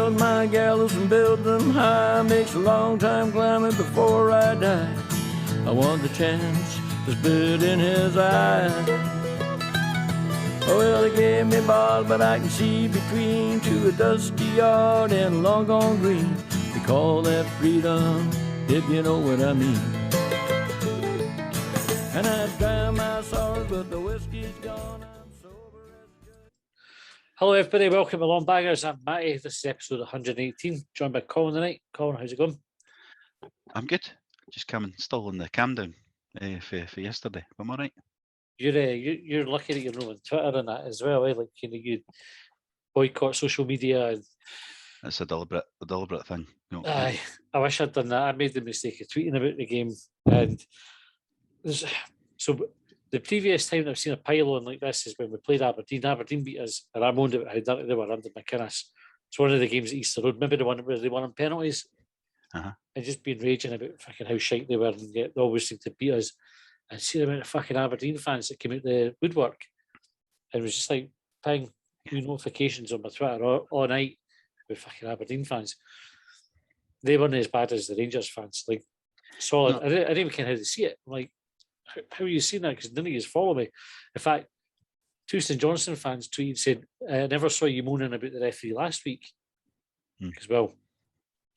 build my gallows and build them high. Makes a long time climbing before I die. I want the chance to spit in his eye. Well, they gave me ball, but I can see between to a dusty yard and a long gone green. They call that freedom, if you know what I mean. And I dry my sorrows, but the whiskey's gone. I'm sober as good. Hello, everybody. Welcome to Longbangers. I'm Matty. This is episode 118. Joined by Colin tonight. Colin, how's it going? I'm good. Just coming, still in the cam down for yesterday. I'm all right. You're lucky that you're not on Twitter and that as well. Like you boycott social media. And, It's a deliberate thing. You know. I wish I'd done that. I made the mistake of tweeting about the game, and so the previous time I've seen a pile-on like this is when we played Aberdeen. Aberdeen beat us, and I moaned about how dirty they were under McInnes. It's one of the games at Easter Road, maybe the one where they won on penalties. And just been raging about fucking how shite they were, and yet they always seem to beat us. And see the amount of fucking Aberdeen fans that came out the woodwork, and it was just like ping new notifications on my Twitter all night with fucking Aberdeen fans. They weren't as bad as the Rangers fans. Like, solid. No. I didn't even care how they see it. I'm like, how are you seeing that? Because none of you follow me. In fact, two St Johnstone fans tweeted saying, I never saw you moaning about the referee last week. Because, well,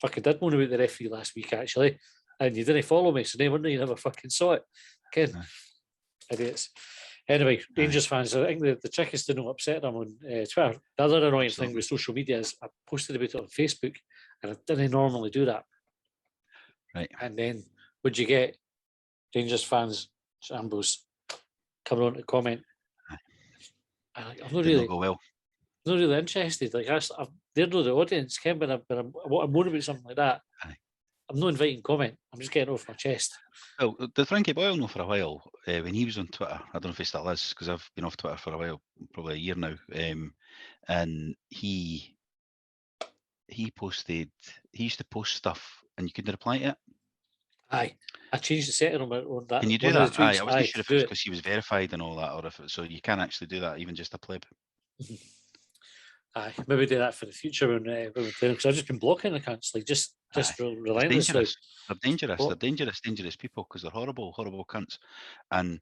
fucking did moan about the referee last week, actually. And you didn't follow me, so no wonder you never fucking saw it. Again, idiots. Anyway, Rangers fans, I think the trick is to not upset them on Twitter. The other annoying thing with social media is I posted about it on Facebook, and I didn't normally do that. Right. And then would you get Rangers fans, shambles, coming on to comment? I'm not really go well. Not really interested. Like they're not the audience, Ken, but I'm moaning about something like that. I'm not inviting comment. I'm just getting off my chest. Well, the Frankie Boyle know for a while when he was on Twitter. I don't know if he still is because I've been off Twitter for a while, probably a year now. And he posted. He used to post stuff, and you couldn't reply to it. Aye, I changed the setting on that. Can you do that? Aye, I wasn't sure if it was because he was verified and all that, or if so you can actually do that, even just a pleb. Aye, maybe do that for the future when we're playing, because I've just been blocking accounts, like just relentlessly. They're dangerous. They're dangerous people because they're horrible cunts. And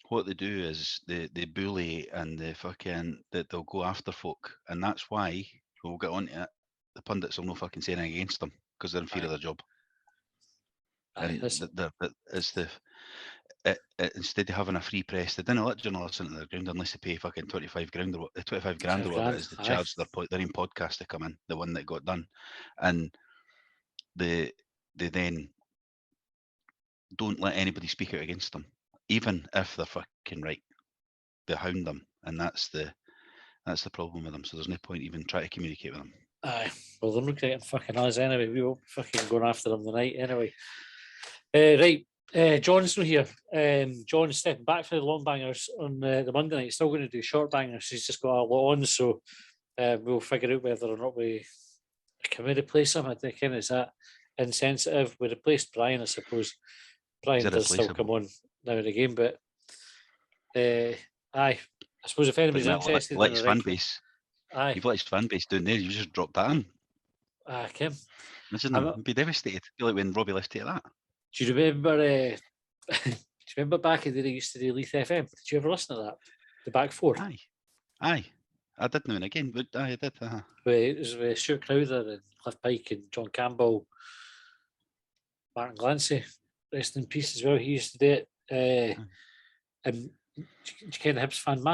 what they do is they bully and they'll go after folk, and that's why we'll get on to it. The pundits will no fucking say anything against them because they're in fear of their job. And instead of having a free press, they didn't let journalists into their ground unless they pay fucking 25 grand or whatever it is to charge their own podcast to come in, the one that got done. And they then don't let anybody speak out against them, even if they're fucking right. They hound them, and that's the problem with them. So there's no point even trying to communicate with them. Aye, well, they're not getting fucking us anyway. We won't fucking going after them tonight anyway. Right. John's not here. John's stepping back for the Longbangers on the Monday night. He's still going to do short bangers. He's just got a lot on, so we'll figure out whether or not can we replace him. I think is that insensitive. We replaced Brian, I suppose. Brian does still come on now and again, but aye, I suppose if anybody's interested, let his fan base. Aye, you've let his fan base down there. You just dropped that in. Kim. I'd be devastated. I feel like when Robbie left it that. Do you remember? Do you remember back in the day they used to do Leith FM? Did you ever listen to that? The back four. Aye. I did now and again, but I did. It was with Stuart Crowther and Cliff Pike and John Campbell, Martin Glancy, rest in peace as well. He used to do it. And do you ken the Hibs fan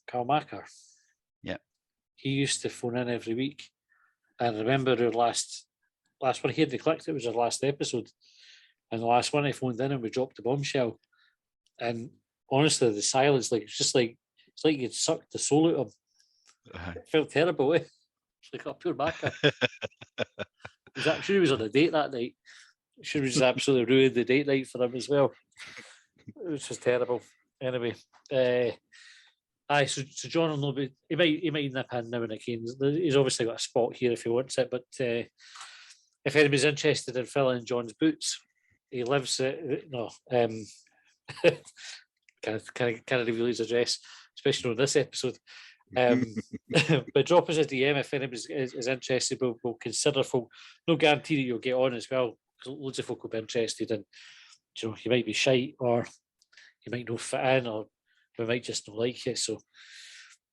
Carl Macker? Yeah. He used to phone in every week. And I remember our last one, he had clicked, it was our last episode. And the last one I phoned in and we dropped the bombshell. And honestly, the silence, it's like you'd sucked the soul out of him. It felt terrible, eh? It's like a pure Macker. I'm sure he was on a date that night. I'm sure he just absolutely ruined the date night for him as well. It was just terrible. Anyway, so John will know, but he might nip in now and again. He's obviously got a spot here if he wants it, but if anybody's interested in filling John's boots, he lives can't reveal his address, especially on this episode. But drop us a DM if anybody is interested. We'll consider folk. No guarantee that you'll get on as well. Loads of folk will be interested, and you might be shite, or you might not fit in, or we might just not like you. So,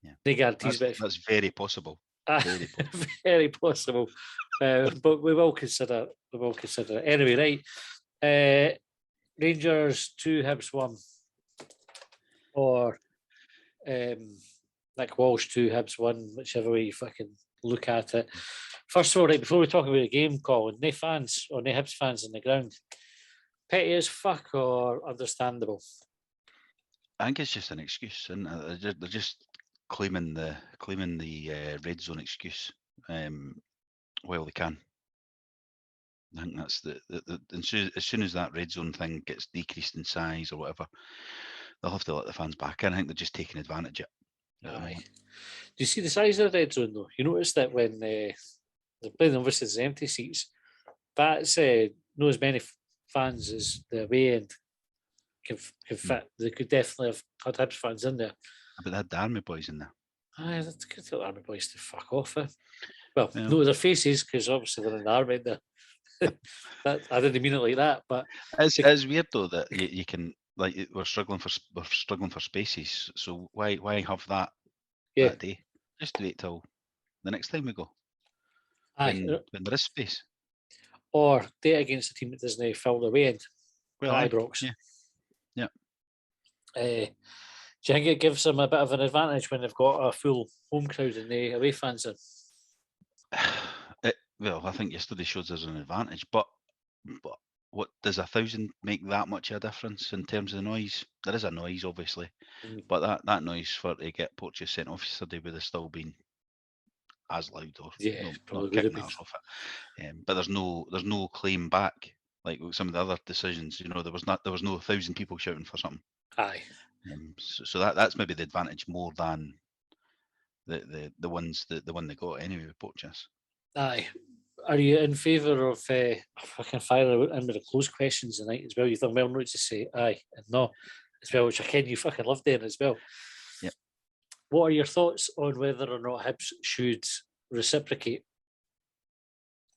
no guarantees. That's very possible. Very possible. Very possible. But we will consider. We will consider it anyway. Right. Rangers 2, Hibs 1, or Nick Walsh 2, Hibs 1, whichever way you fucking look at it. First of all, right, before we talk about the game, Colin, no fans or no Hibs fans in the ground, petty as fuck or understandable? I think it's just an excuse, and they're just claiming the red zone excuse while they can. I think that's as soon as that red zone thing gets decreased in size or whatever, they'll have to let the fans back in. I think they're just taking advantage of it. Aye. Do you see the size of the red zone though? You notice that when they're playing, obviously there's empty seats. That's not as many fans as the away end can fit. They could definitely have had Hibs fans in there. But they had the Army boys in there. Aye, they could tell the Army boys to fuck off. Well, no, their faces, because obviously they're in the Army. I didn't mean it like that, but it's weird though that you can, like, we're struggling for spaces. So why have that that day? Just wait till the next time we go. When there is space. Or day against a team that doesn't fill the way end. Well, Ibrox. Yeah. Do you think it gives them a bit of an advantage when they've got a full home crowd and the away fans in? Well, I think yesterday shows us an advantage, but what does 1,000 make that much of a difference in terms of the noise? There is a noise, obviously, but that noise for to get Porteous sent off yesterday would have still been as loud, or probably would have been. Off it. But there's no claim back like some of the other decisions. There was no 1,000 people shouting for something. Aye. So that's maybe the advantage more than the one they got anyway with Porteous. Aye. Are you in favour of I can fire in with the close questions tonight as well? You thought well not to say aye and no as well, which I ken you fucking love doing as well. Yep. What are your thoughts on whether or not Hibs should reciprocate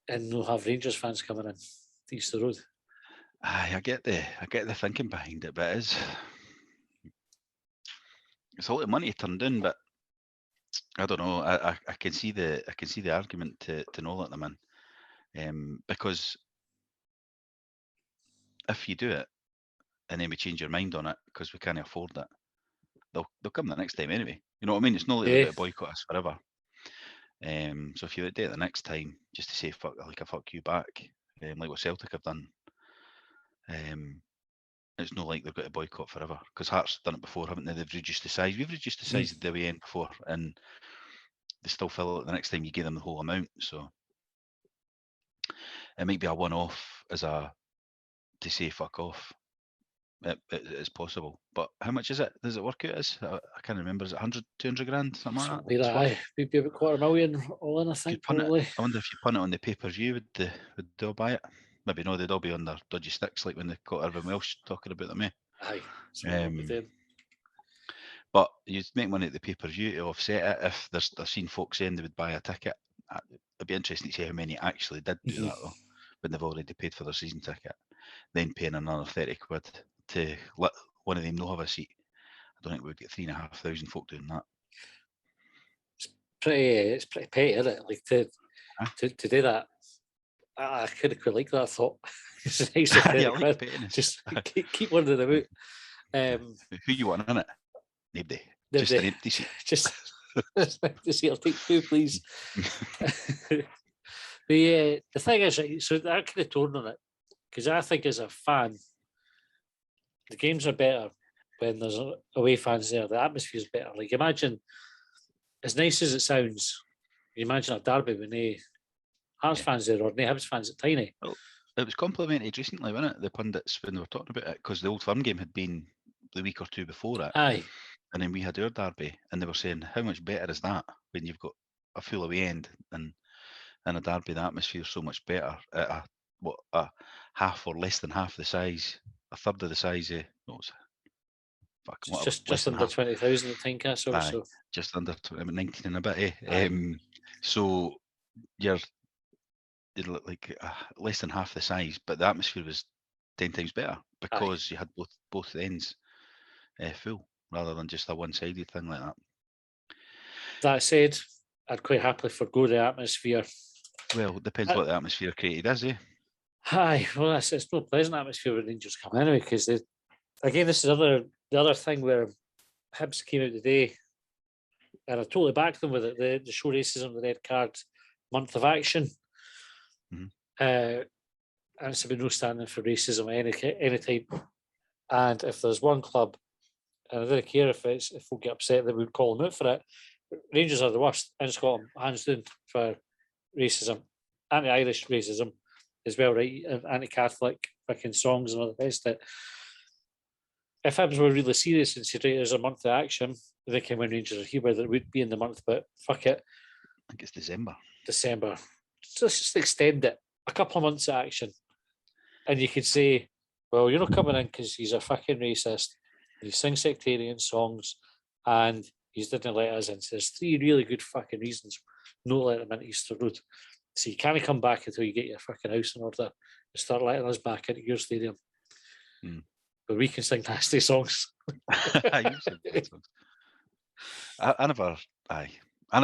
and not have Rangers fans coming in to Easter Road? Aye, I get the thinking behind it, but it's a lot of money to turn down, but I don't know. I can see the argument to not let them in, because if you do it and then we change your mind on it because we can't afford it, they'll come the next time anyway. You know what I mean? It's not like they're going to boycott us forever. So if you do it the next time, just to say fuck you back, like what Celtic have done, it's not like they're going to boycott forever, because Hearts have done it before, haven't they? They've reduced the size. We've reduced the size of the away end before, and they still fill it the next time you give them the whole amount. So it might be a one-off to say fuck off. It's possible, but how much is it? Does it work out as? I can't remember. Is it 100, 200 grand, something like that? Aye, maybe about $250,000 all in, I think. Probably. I wonder if you punt it on the pay-per-view, would they all buy it? Maybe no, they'd all be on their dodgy sticks, like when they caught Irvin Welsh talking about them. Aye. But you'd make money at the pay-per-view to offset it. If I've seen folks saying they would buy a ticket, it'd be interesting to see how many actually did do that though, when they've already paid for their season ticket, then paying another 30 quid to let one of them not have a seat. I don't think we'd get 3,500 folk doing that. It's pretty petty, isn't it? Like to do that. I could have quite like that thought. It's nice to like just keep one of them out. Who you want in it? Nobody. Just an empty seat. Just empty seat. I'll take two, please. The thing is, right, so I could have torn on it, because I think as a fan, the games are better when there's away fans there. The atmosphere is better. Like, imagine, as nice as it sounds, you imagine a derby with no Hearts fans there or no Hibs fans at Tiny. Well, it was complimented recently, wasn't it? The pundits, when they were talking about it, because the Old Firm game had been the week or two before it. Aye. And then we had our derby, and they were saying, how much better is that when you've got a full away end and a derby? The atmosphere is so much better at a half or less than half the size, a third of the size of just under 20,000 at Tynecastle. Aye, So just under 19 and a bit. Aye. So you're like less than half the size, but the atmosphere was 10 times better because you had both ends full rather than just a one-sided thing like that. That said, I'd quite happily forgo the atmosphere. Well, it depends what the atmosphere created is, eh? Aye, well, it's no pleasant atmosphere when Rangers come anyway, because this is the other thing where Hibs came out today, and I totally backed them with it. The show racism, the red card, month of action. And it's about no standing for racism any type. And if there's one club, and I don't care if we'll get upset that we would call them out for it, Rangers are the worst in Scotland, hands down, for racism, anti-Irish racism as well, right? Anti-Catholic fucking songs and all the rest of it. If Hibs were really serious and said, right, there's a month of action, they can win Rangers are here, whether it would be in the month, but fuck it. I think it's December. So let's just extend it a couple of months of action. And you could say, well, you're not coming in because he's a fucking racist, he sings sectarian songs, and he didn't let us in. So there's 3 really good fucking reasons not let them into Easter Road. So you can't come back until you get your fucking house in order and start letting us back into your stadium. But we can sing nasty songs. I never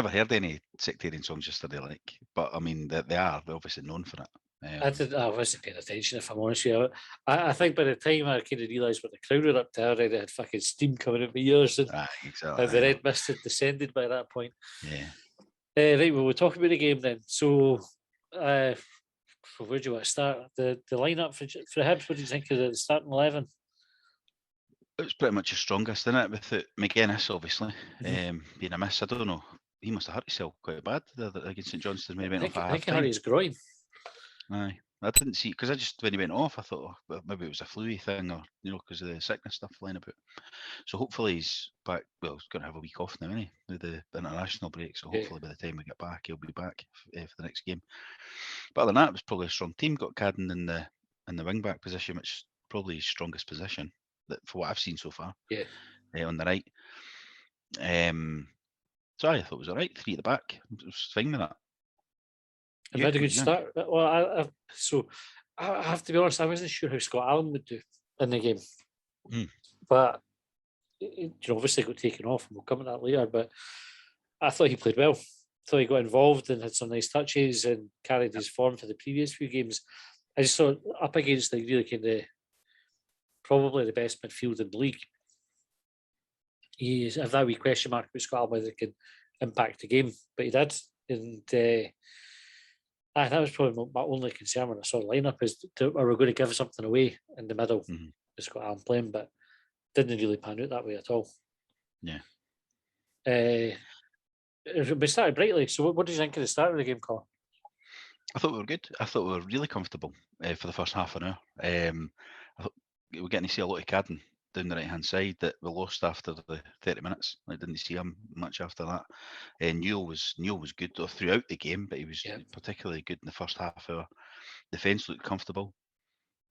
heard any sectarian songs yesterday, like, but I mean they're obviously known for it. I wasn't paying attention, if I'm honest with you. I think by the time I kind of realised what the crowd were up to, I already had fucking steam coming out my ears, and exactly. The red mist had descended by that point. Yeah. Right, well, we'll talk about the game then. So, where do you want to start? The lineup for Hibs, what do you think of the starting 11? It was pretty much the strongest, isn't it? With McGuinness, obviously, being a miss. I don't know. He must have hurt himself quite bad against St Johnstone when he went off at half time. I think he hurt his groin. Aye. I didn't see, because I just, when he went off, I thought, well, maybe it was a flu thing, or, because of the sickness stuff flying about. So hopefully he's back. Well, he's going to have a week off now, isn't he? With the international break. So hopefully by the time we get back, he'll be back for the next game. But other than that, it was probably a strong team. Got Cadden in the wing back position, which is probably his strongest position for what I've seen so far. Yeah. On the right. So I thought it was all right. 3 at the back. I was fine with that. I've had a good start. Well, I have to be honest, I wasn't sure how Scott Allen would do in the game. But obviously got taken off, and we'll come to that later. But I thought he played well. I thought he got involved and had some nice touches and carried his form for the previous few games. I just thought up against the really kind of probably the best midfield in the league. He have that wee question mark with Scott Allen whether it can impact the game, but he did. And that was probably my only concern when I saw the lineup is, are we going to give something away in the middle? It's got Allen playing, but didn't really pan out that way at all. Yeah. We started brightly. So what did you think of the start of the game, Colin? I thought we were good. I thought we were really comfortable for the first half an hour. I thought we were getting to see a lot of Cadden down the right-hand side that we lost after the 30 minutes. I didn't see him much after that. Neil was good throughout the game, but he was particularly good in the first half hour. Defence looked comfortable.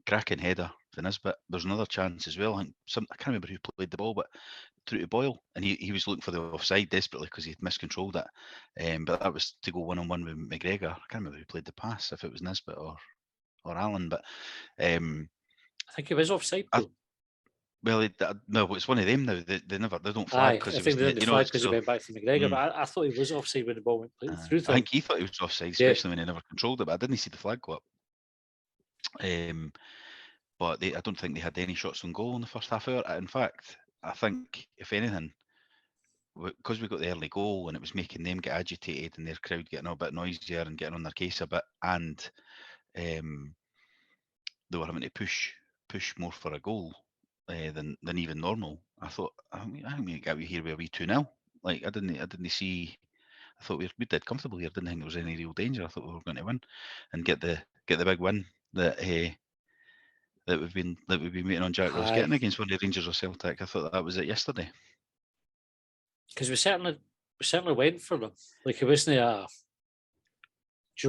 Cracking header for Nisbet. There's another chance as well. I can't remember who played the ball, but through to Boyle, and he was looking for the offside desperately because he'd miscontrolled it. But that was to go 1-on-1 with McGregor. I can't remember who played the pass, if it was Nisbet or Allen, but I think it was offside. Well, it's one of them now. They don't flag because I think they didn't flag because he went back to McGregor. But I thought he was offside when the ball went through. I think he thought he was offside, especially when he never controlled it. But I didn't see the flag go up. But I don't think they had any shots on goal in the first half hour. In fact, I think if anything, because we got the early goal and it was making them get agitated and their crowd getting a bit noisier and getting on their case a bit, and they were having to push more for a goal. Than even normal. I thought I think we got here with a wee 2-0. Like I didn't see. I thought we did comfortable here. Didn't think there was any real danger. I thought we were going to win and get the big win that we've been waiting on Jack Ross getting against one of the Rangers or Celtic. I thought that was it yesterday. Because we certainly went for them. Like it wasn't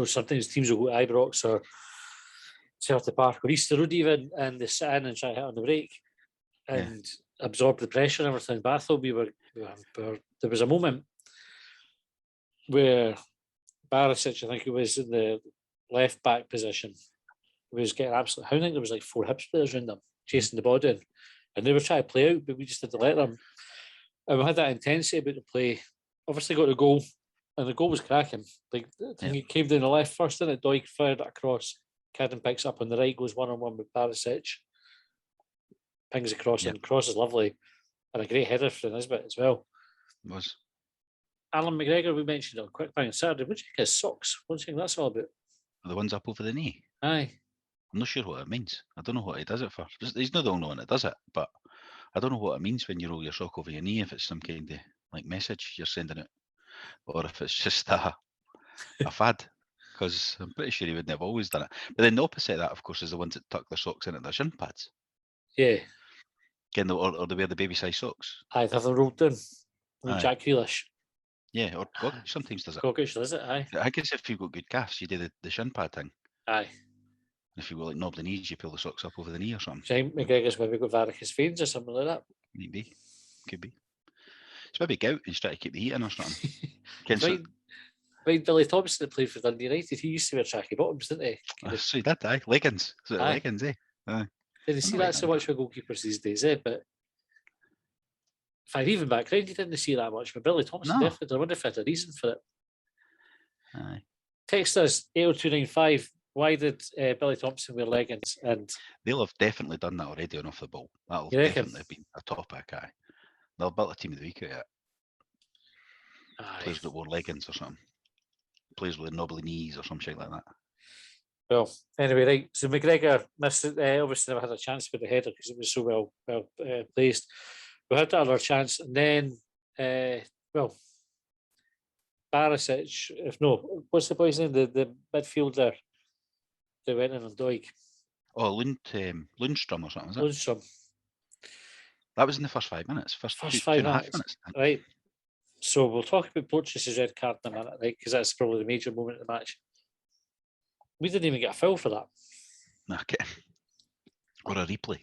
sometimes teams will go to Ibrox or Celtic Park or Easter Road even, and they sit in and try to hit on the break. And absorb the pressure and everything. But I thought we were there was a moment where Barisic, I think it was in the left back position, was getting absolutely hounding. There was like 4 Hibs players around them, chasing the ball down. And they were trying to play out, but we just didn't let them. And we had that intensity about the play. Obviously got the goal, and the goal was cracking. Like, I think it came down the left first, and it Doig fired it across. Cadden picks up on the right, goes 1-on-1 with Barisic. Pings across, and cross is lovely. And a great header for Nisbet as well. It was. Alan McGregor, we mentioned on Quick Bang on Saturday. What do you think of his socks? What do you think that's all about? The ones up over the knee. Aye. I'm not sure what it means. I don't know what he does it for. He's not the only one that does it, but I don't know what it means when you roll your sock over your knee, if it's some kind of like message you're sending out, or if it's just a fad, because I'm pretty sure he wouldn't have always done it. But then the opposite of that, of course, is the ones that tuck their socks into their shin pads. Yeah. Or they wear the baby size socks. Aye, they've rolled down. Like Jack Grealish. Yeah, or Gogic sometimes does it. Gogic does it, aye. I guess if you've got good calves, you do the shin pad thing. Aye. If you've got like knobbly knees, you pull the socks up over the knee or something. James McGregor's maybe got varicose veins or something like that. Maybe. Could be. It's maybe gout. He's trying to keep the heat in or something. Right, Billy Thompson that played for Dundee United, he used to wear tracky bottoms, didn't he? So he did, aye. Leggings. So leggings, eh? Aye. Didn't see that so much for goalkeepers these days, eh? But if I'd even background, you didn't see that much. But Billy Thompson definitely, I wonder if I had a reason for it. Aye. Text us 80295. Why did Billy Thompson wear leggings? And they'll have definitely done that already on Off the Ball. That'll definitely have been a topic, aye. They'll build a team of the week out of it. Players that wore leggings or something. Players with knobbly knees or some shit like that. Well, anyway, right. So McGregor missed it. Obviously, never had a chance with the header because it was so well placed. We had that other chance, and then, Barisic. What's the boy's name? The midfielder that went in on Doig. Oh, Lundstrom or something, is it? Lundstrom. That was in the first 5 minutes. First 2.5 minutes. Right. So we'll talk about Porteous' red card in a minute, right? Because that's probably the major moment of the match. We didn't even get a foul for that. Okay. Or a replay.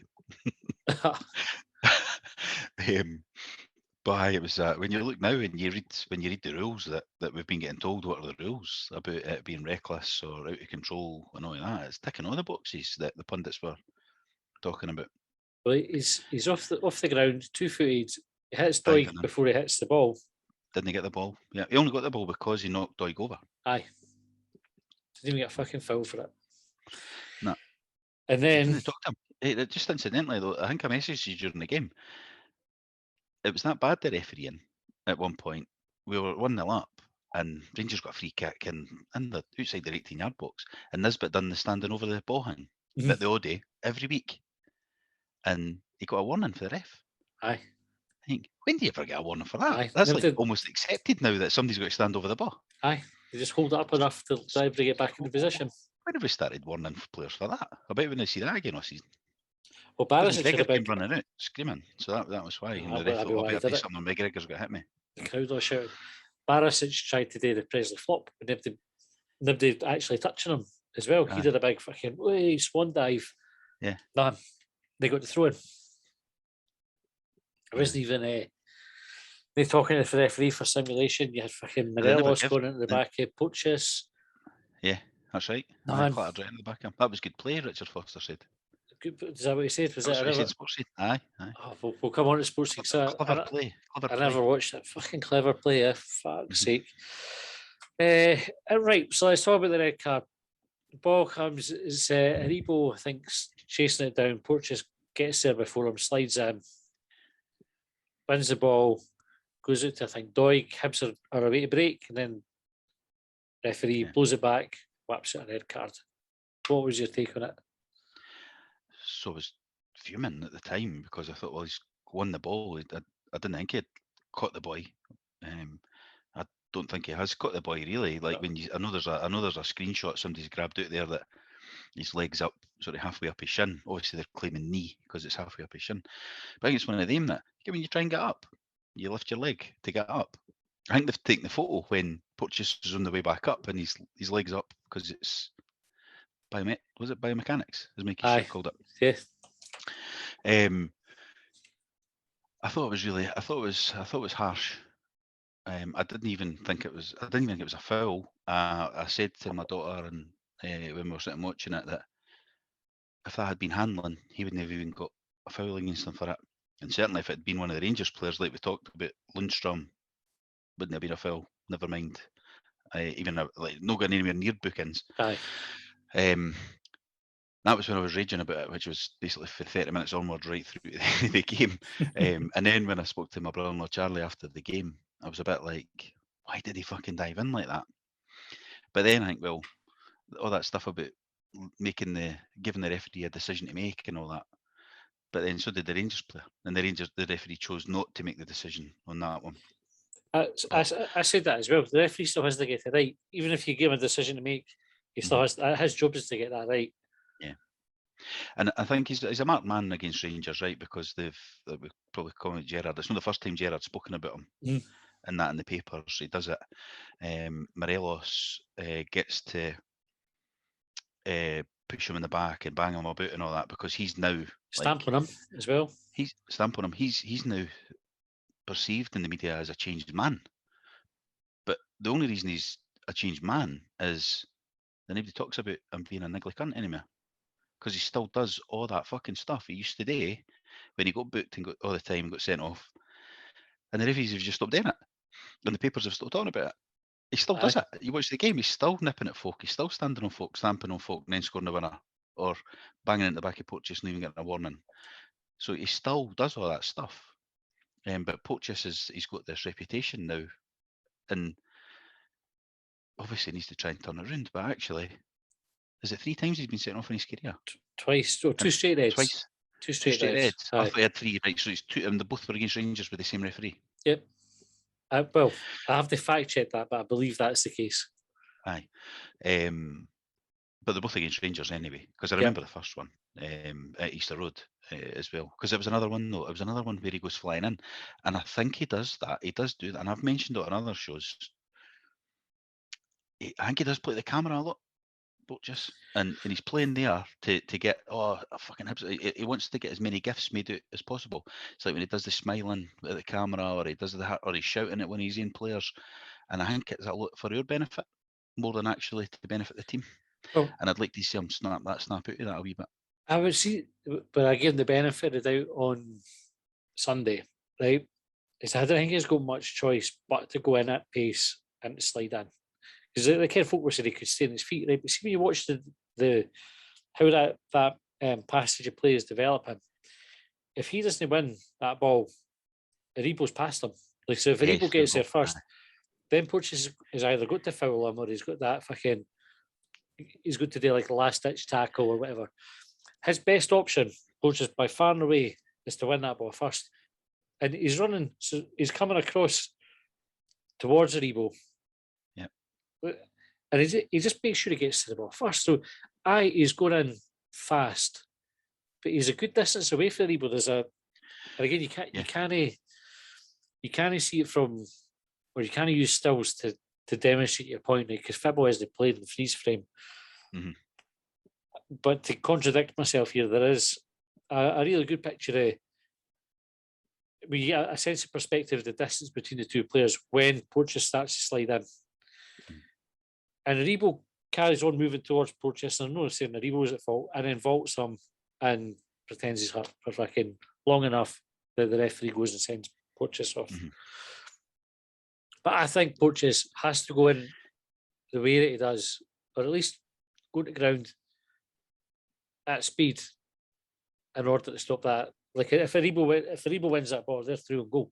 But it was when you look now and you read the rules that we've been getting told what are the rules about it being reckless or out of control and all of that. It's ticking all the boxes that the pundits were talking about. Well, he's off the ground, 2-footed. He hits Doig before he hits the ball. Didn't he get the ball? Yeah, he only got the ball because he knocked Doig over. Aye. Didn't even get a fucking foul for it. No. And then just incidentally though, I think I messaged you during the game. It was that bad, the refereeing at one point. We were 1-0 up and Rangers got a free kick and the outside their 18-yard box, and Nisbet done the standing over the ball hang that they all do every week. And he got a warning for the ref. Aye. I think, when do you ever get a warning for that? Aye. That's almost accepted now that somebody's got to stand over the ball. Aye. They just hold it up enough to try to bring it back into position. When have we started warning players for that? I bet we're going to see that again this season. Well, Barisic had a big running out, screaming. So that was why. The ref thought, I better do something. McGregor's got to hit me. The crowd all shouted. Barisic tried to do the Presley flop, but nobody actually touching him as well. Aye. He did a big fucking swan dive. Yeah. Nah, they got the throw in. It wasn't even they talking to the referee for simulation. You had fucking Morelos going into the back of Porteous. Yeah, that's right. Clattered right in the back of him. That was good play, Richard Foster said. Is that what he said? Was it? He said Sports Seed. Aye. Oh, we'll come on to Sports Seed. Clever play. I never watched that fucking clever play. Fuck's sake. Right, so let's talk about the red card. The ball comes. It's Aribo, I think, chasing it down. Porteous gets there before him, slides in, wins the ball, goes out to, I think, Doig. Hibs are away to break, and then referee blows it back, whaps it a red card. What was your take on it? So I was fuming at the time because I thought, well, he's won the ball. I didn't think he'd caught the boy. I don't think he has caught the boy really. Like I know there's a screenshot somebody's grabbed out there that his legs up sort of halfway up his shin. Obviously they're claiming knee because it's halfway up his shin. But I think it's one of them that when you try and get up, you lift your leg to get up. I think they've taken the photo when Porteous is on the way back up and his legs up because it's biomechanics? Is Mikey called it? Yeah. I thought it was harsh. I didn't even think it was a foul. I said to my daughter and when we were sitting watching it that if that had been handling, he wouldn't have even got a foul against him for it. And certainly if it had been one of the Rangers players, like we talked about, Lundstrom, wouldn't have been a foul. Never mind, even like not going anywhere near bookings. Aye. That was when I was raging about it, which was basically for 30 minutes onward, right through the game. And then when I spoke to my brother-in-law Charlie after the game, I was a bit like, why did he fucking dive in like that? But then I think, well, all that stuff about giving the referee a decision to make and all that. But then so did the Rangers player, and the referee chose not to make the decision on that one. I said that as well. The referee still has to get it right, even if you give him a decision to make. He still has his job is to get that right. Yeah, and I think he's a marked man against Rangers, right? Because we probably call it Gerrard. It's not the first time Gerrard's spoken about him, and that in the papers. He does it. Morelos gets to push him in the back and bang him about and all that because he's now stamp on him as well. He's stamp on him. He's now perceived in the media as a changed man. But the only reason he's a changed man is that nobody talks about him being a niggly cunt anymore. Because he still does all that fucking stuff he used to do when he got booked and got all the time got sent off. And the referees have just stopped doing it. And the papers have stopped talking about it. He still does it. You watch the game, he's still nipping at folk, he's still standing on folk, stamping on folk, and then scoring the winner. Or banging into the back of Porteous and even getting a warning. So he still does all that stuff. But Porteous he's got this reputation now. And obviously needs to try and turn it around. But actually, is it 3 times he's been sent off in his career? Twice. Or 2 straight reds. Twice. 2 straight reds. I thought he had 3, right? So it's 2, and they both were against Rangers with the same referee. Yep. Well, I have to fact check that, but I believe that's the case. Aye. But they're both against Rangers anyway, because I remember the first one at Easter Road as well. Because it was another one, though. It was another one where he goes flying in. And I think he does that. He does do that. And I've mentioned it on other shows. I think he does play the camera a lot. Just and he's playing there to get fucking Hibs. He wants to get as many gifts made out as possible. It's like when he does the smiling at the camera, or he does or he's shouting it when he's in players. And I think it's a lot for your benefit more than actually to benefit the team. Oh. And I'd like to see him snap out of that a wee bit. I would see, but I give him the benefit of the doubt on Sunday, right? Is I don't think he's got much choice but to go in at pace and to slide in. Because the kind of folk were saying he could stay on his feet, right? But see when you watch the how that passage of play is developing, if he doesn't win that ball, Aribo's past him. Like so, if Aribo gets there first, then Porteous is either got to foul him or he's got to do like a last ditch tackle or whatever. His best option, Porteous by far and away, is to win that ball first, and he's running. So he's coming across towards Aribo. And he just makes sure he gets to the ball first. So, he's going in fast, but he's a good distance away from Aribo. And again, you can't see it from, or you can't use stills to demonstrate your point, because football isn't played in freeze frame. Mm-hmm. But to contradict myself here, there is a really good picture of. We get a sense of perspective of the distance between the two players when Porteous starts to slide in. And Aribo carries on moving towards Porteous, and I'm not saying Aribo's at fault, and then vaults him and pretends he's hurt for fucking long enough that the referee goes and sends Porteous off. Mm-hmm. But I think Porteous has to go in the way that he does, or at least go to ground at speed in order to stop that. Like if Aribo wins that ball, they're through and goal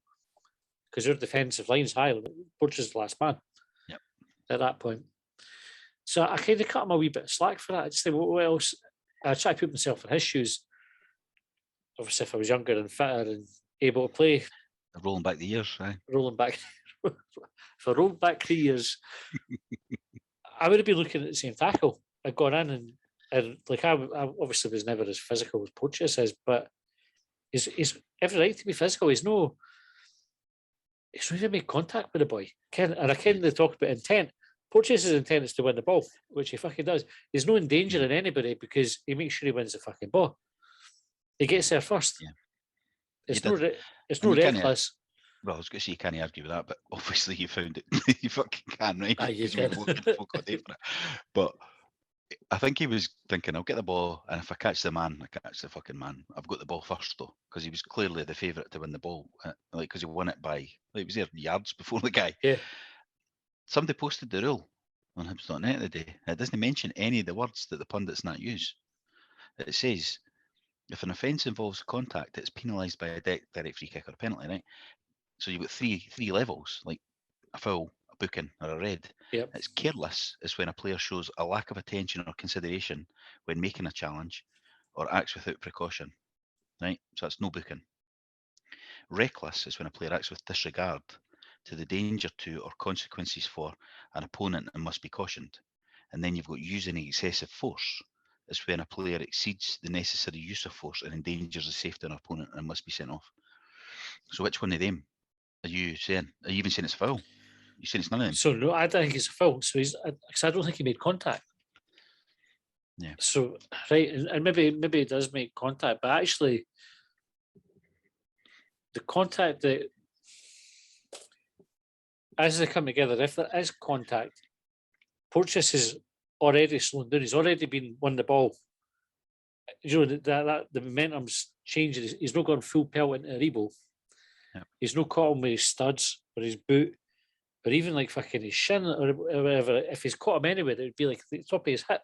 because their defensive line's high. Porteous is the last man at that point. So I kind of cut him a wee bit of slack for that. I just think, what else? I try to put myself in his shoes. Obviously, if I was younger and fitter and able to play. Rolling back the years, right? Rolling back. If I rolled back 3 years, I would have been looking at the same tackle. I'd gone in and like I obviously was never as physical as Porteous is, but he's every right to be physical. He's not even made contact with the boy. And I kind of talk about intent. Porteous' intent is to win the ball, which he fucking does. He's no endangering anybody because he makes sure he wins the fucking ball. He gets there first. it's You no, did. it's And no you can't- reckless. Well, I was going to say you can't argue with that, but obviously you found it. You fucking can, right? Aye, you 'Cause you've can. been looking for it. But I think he was thinking, I'll get the ball, and if I catch the man, I catch the fucking man. I've got the ball first, though, because he was clearly the favourite to win the ball. Because he won it by, he was there yards before the guy. Yeah. Somebody posted the rule on Hibs.net the day. It doesn't mention any of the words that the pundits not use. It says, if an offence involves contact, it's penalised by a direct free kick or a penalty, right? So you've got three levels, like a foul, a booking, or a red. Yep. It's careless is when a player shows a lack of attention or consideration when making a challenge or acts without precaution, right? So that's no booking. Reckless is when a player acts with disregard to the danger to or consequences for an opponent and must be cautioned. And then you've got using excessive force is when a player exceeds the necessary use of force and endangers the safety of an opponent and must be sent off. So which one of them are you saying? Are you even saying it's foul? You saying it's none of them? So no, I don't think it's a foul. So because I don't think he made contact. Yeah. So right, and maybe he does make contact, but actually, the contact that as they come together, if there is contact, Porteous is already slowing down. He's already been won the ball. You know that the momentum's changing. He's not gone full pelt into Rebo. Yep. He's not caught him with his studs or his boot, or even like fucking his shin or whatever. If he's caught him anywhere, it would be like the top of his hip.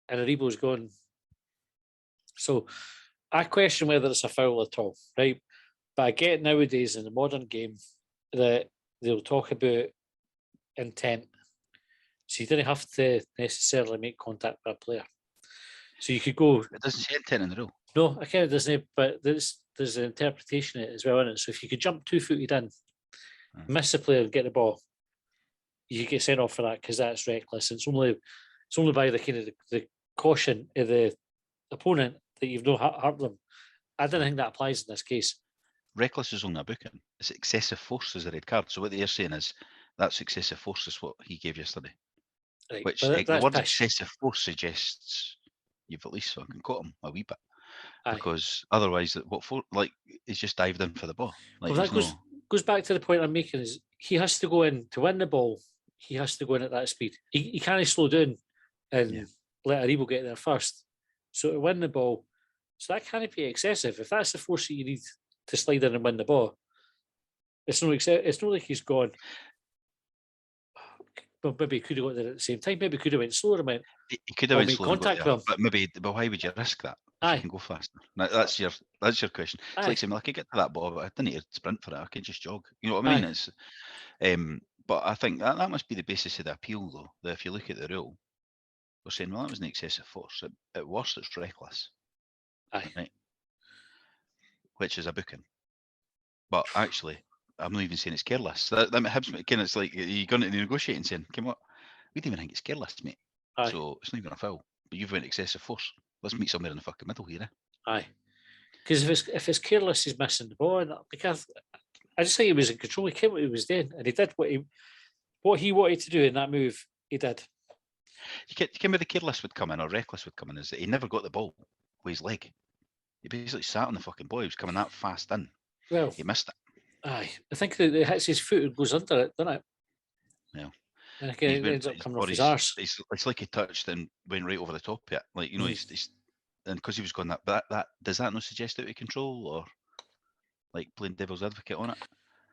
And Rebo's gone. So I question whether it's a foul at all, right? But I get nowadays in the modern game that they'll talk about intent. So you didn't have to necessarily make contact with a player. So you could go. It doesn't say intent in the rule. No, I kind of doesn't. But there's an interpretation of it as well in it. So if you could jump 2-footed in, miss the player and get the ball, you get sent off for that because that's reckless. It's only by the kind of the caution of the opponent that you've not hurt them. I don't think that applies in this case. Reckless is only a booking. It's excessive force is a red card. So what they're saying is that's excessive force is what he gave yesterday. Right, Which but the word pish. excessive force suggests you've at least fucking caught him a wee bit. Aye. Because otherwise, he's just dived in for the ball. Like, Well, that goes back to the point I'm making is he has to go in to win the ball. He has to go in at that speed. He can't slow down and let Aribo get there first. So to win the ball, so that can't be excessive. If that's the force that you need to slide in and win the ball, it's not like he's gone. Well, maybe he could have got there at the same time. Maybe he could have went slower amount. He could have went made slower, contact with him. but why would you risk that? If Aye. you can go faster. Now, that's your question. It's Aye. like saying, well, I could get to that ball, but I didn't need to sprint for it. I could just jog. You know what I mean? Aye. It's but I think that must be the basis of the appeal, though. That if you look at the rule, we're saying, well, that was an excessive force. At worst, it's reckless. Aye. Right? Which is a booking. But actually, I'm not even saying it's careless. That Hibs, it's like you're going to negotiate and saying, "Come on, we don't even think it's careless, mate." Aye. So it's not even a foul. But you've went excessive force. Let's meet somewhere in the fucking middle here. Aye. Because if it's careless, he's missing the ball. And because I just think he was in control. He came what he was doing, and he did what he wanted to do in that move. He did. You came with the careless would come in or reckless would come in is that he never got the ball with his leg. He basically sat on the fucking ball. He was coming that fast in. Well, he missed it. Aye, I think that it hits his foot and goes under it, doesn't it? Yeah. And it ends up coming off his arse. It's like he touched and went right over the top of it. Like, you know, he's and because he was going that does that not suggest out of control or like playing devil's advocate on it?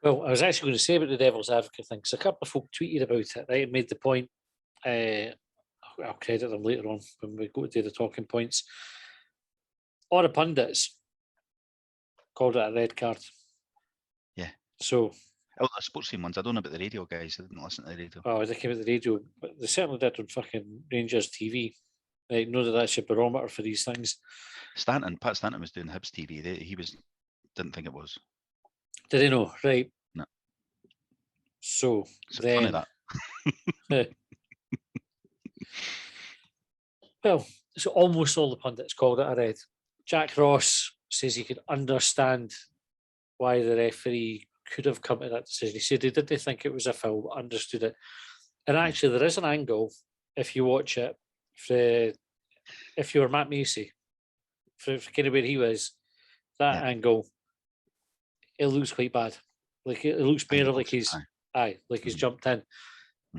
Well, I was actually going to say about the devil's advocate thing because a couple of folk tweeted about it, right, and made the point. I'll credit them later on when we go to do the talking points. All the pundits called it a red card. Yeah. So. Oh, the sports team ones. I don't know about the radio guys. I didn't listen to the radio. Oh, they came at the radio, but they certainly did on fucking Rangers TV. Right, know that that's your barometer for these things. Pat Stanton was doing Hibs TV. He didn't think it was. Did they know? Right. No. So then, funny that. Well, so almost all the pundits called it a red. Jack Ross says he could understand why the referee could have come to that decision. He said he didn't think it was a foul, but understood it. And actually, there is an angle, if you watch it, if you were Matt Macy, for kind of where he was, that angle, it looks quite bad. Like it looks more like he's he's jumped in.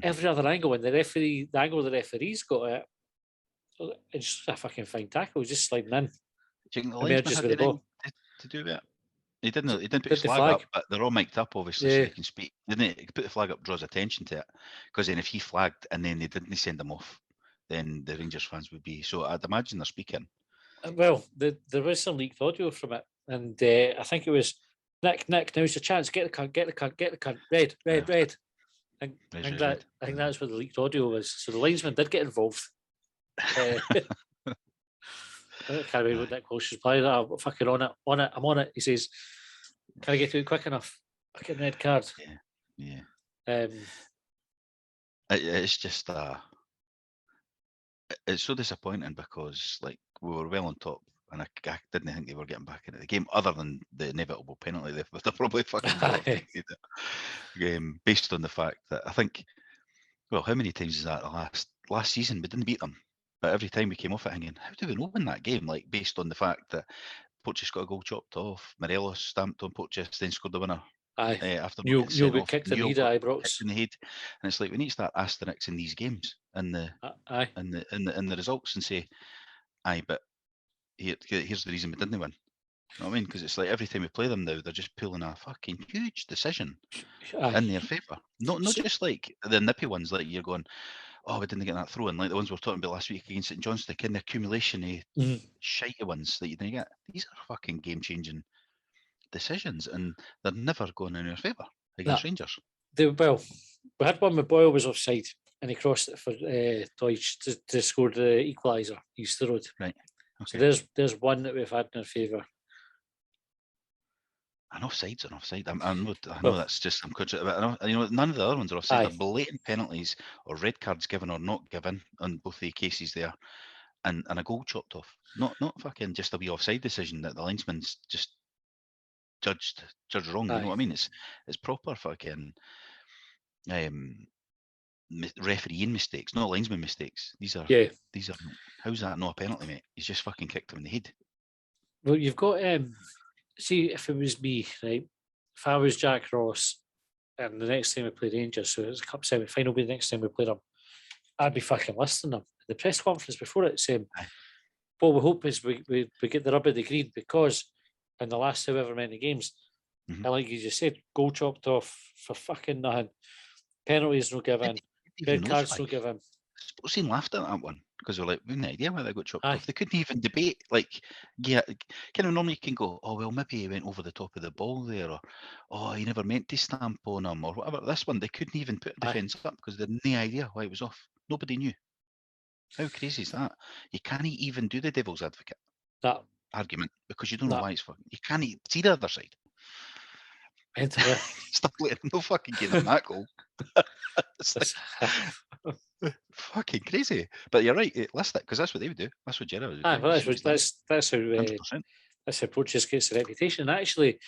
Every other angle, and the angle the referee's got it, it's just a fucking fine tackle. He's just sliding in. Do you think the I mean, linesman just had with the ball. to do that? He didn't put Did his the flag flag up, but they're all mic'd up, obviously, so they can speak. Didn't he? He put the flag up, draws attention to it, because then if he flagged and then they didn't send him off, then the Rangers fans would be. So I'd imagine they're speaking. Well, there was some leaked audio from it, and I think it was Nick. Now's your chance. Get the cunt. Red. I think that's what the leaked audio was. So the linesman did get involved. I can't remember what Nick Walsh replied. I'm fucking on it. I'm on it. He says, "Can I get to it quick enough? Fucking red card." Yeah. It's just it's so disappointing because like we were well on top, and I didn't think they were getting back into the game, other than the inevitable penalty. They're probably fucking based on the fact that I think, well, how many times is that? Last season we didn't beat them, but every time we came off it hanging, how do we not win that game? Like based on the fact that Porteous got a goal chopped off, Morelos stamped on Porteous, then scored the winner. After you got kicked in the head at Ibrox. And it's like we need to start asterisks in these games and the results and say, but here's the reason we didn't win. You know what I mean? Because it's like every time we play them now, they're just pulling a fucking huge decision in their favour. Not just like the nippy ones, like you're going, oh, we didn't get that throw in, like the ones we were talking about last week against St Johnstone, in the accumulation of shitey ones that you didn't get. These are fucking game-changing decisions, and they're never going in our favour against Rangers. We had one with Boyle was offside, and he crossed it for Deutsch to score the equaliser, Easter Road. Right. Okay. So there's one that we've had in our favour. And offside's an offside. I know that's just I'm conscious about. None of the other ones are offside. They're blatant penalties or red cards given or not given on both the cases there, and a goal chopped off. Not fucking just a wee offside decision that the linesman's just judged wrong. You know what I mean? It's proper fucking refereeing mistakes, not linesman mistakes. These are how's that not a penalty, mate? He's just fucking kicked him in the head. Well, you've got see, if it was me, right? If I was Jack Ross and the next time we played Rangers, so it's a cup semi-final, be the next time we played them, I'd be fucking listing them. The press conference before it saying, what we hope is we get the rub of the green, because in the last however many games, and like you just said, goal chopped off for fucking nothing, penalties no given, red cards no given. Sportscene laughed at that one because they're like, we have no idea why they got chopped off. They couldn't even debate. Like, kind of normally you can go, oh well, maybe he went over the top of the ball there, or oh, he never meant to stamp on him, or whatever. This one, they couldn't even put a defence up because they had no idea why it was off. Nobody knew. How crazy is that? You can't even do the devil's advocate argument because you don't know why it's fucking. You can't see the other side. Stop letting no fucking getting that goal. It's like, fucking crazy. But you're right, list it because that's what they would do. That's what Gerrard would do. That's how Porteous gets the reputation. And actually,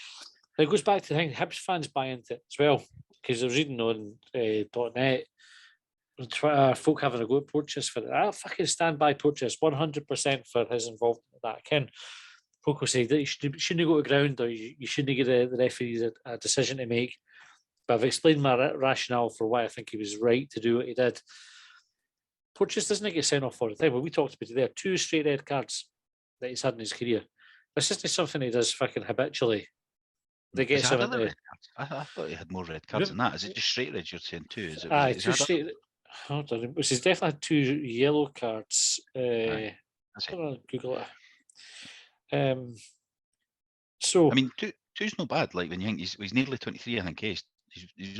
it goes back to the thing, Hibs fans buy into it as well, because I was reading on .net on Twitter, folk having a go at Porteous for it. I fucking stand by Porteous 100% for his involvement in that. Ken folk will say that you shouldn't go to ground, or you shouldn't give the referees a decision to make. But I've explained my rationale for why I think he was right to do what he did. Porteous doesn't get sent off all the time. But we talked about it there, 2 straight red cards that he's had in his career. This isn't something he does fucking habitually. They get some. I thought he had more red cards than that. Is it just straight reds you're saying too? Is it? 2 straight. Hold on, he's definitely had 2 yellow cards. I'll Google it. So I mean, two's not bad. Like when you think he's nearly 23, I think he's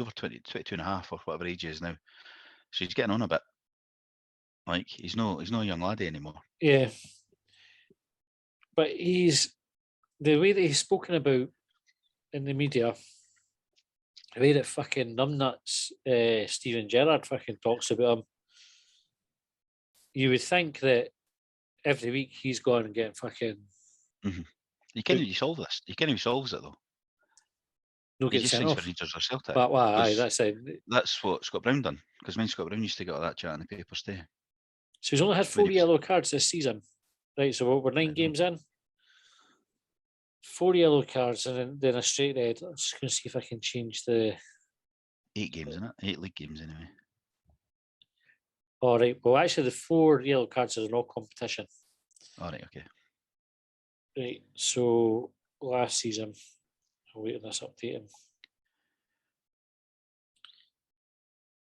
over 22 and a half or whatever age he is now. So he's getting on a bit. Like he's no a young laddie anymore. Yeah, but he's the way that he's spoken about in the media. The way that fucking numbnuts Steven Gerrard fucking talks about him. You would think that every week he's going and getting fucking. Mm-hmm. You can't really solve this. You can't even solve it though. No, get sent off. But that's it. That's what Scott Brown done. Because when Scott Brown used to get all that chat in the papers too. So he's only had 4 yellow cards this season, right? So we're 9 games in. 4 yellow cards and then a straight red. I'm just going to see if I can change the... 8 games, isn't it? 8 league games anyway. All right. Well, actually, the 4 yellow cards are in all competition. All right, okay. Right. So last season, I'm waiting this updating.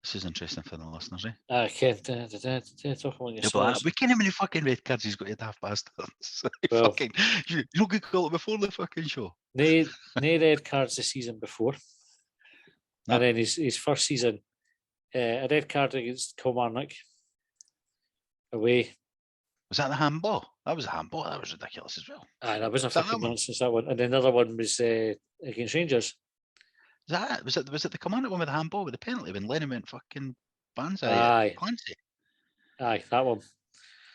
This is interesting for the listeners, eh? I can't talk among Yeah, yourselves. we can't have any fucking red cards he's got, you daft bastards. Well, fucking, you don't get called it before the fucking show. No red cards the season before. No. And then his first season, a red card against Kilmarnock away. Was that the handball? That was a handball. That was ridiculous as well. Aye, that was a Was that fucking that one? nonsense, that one. And then another one was against Rangers. Was it the Kilmarnock one with the handball with the penalty when Lennon went fucking banzai Aye. at Clancy? Aye, that one.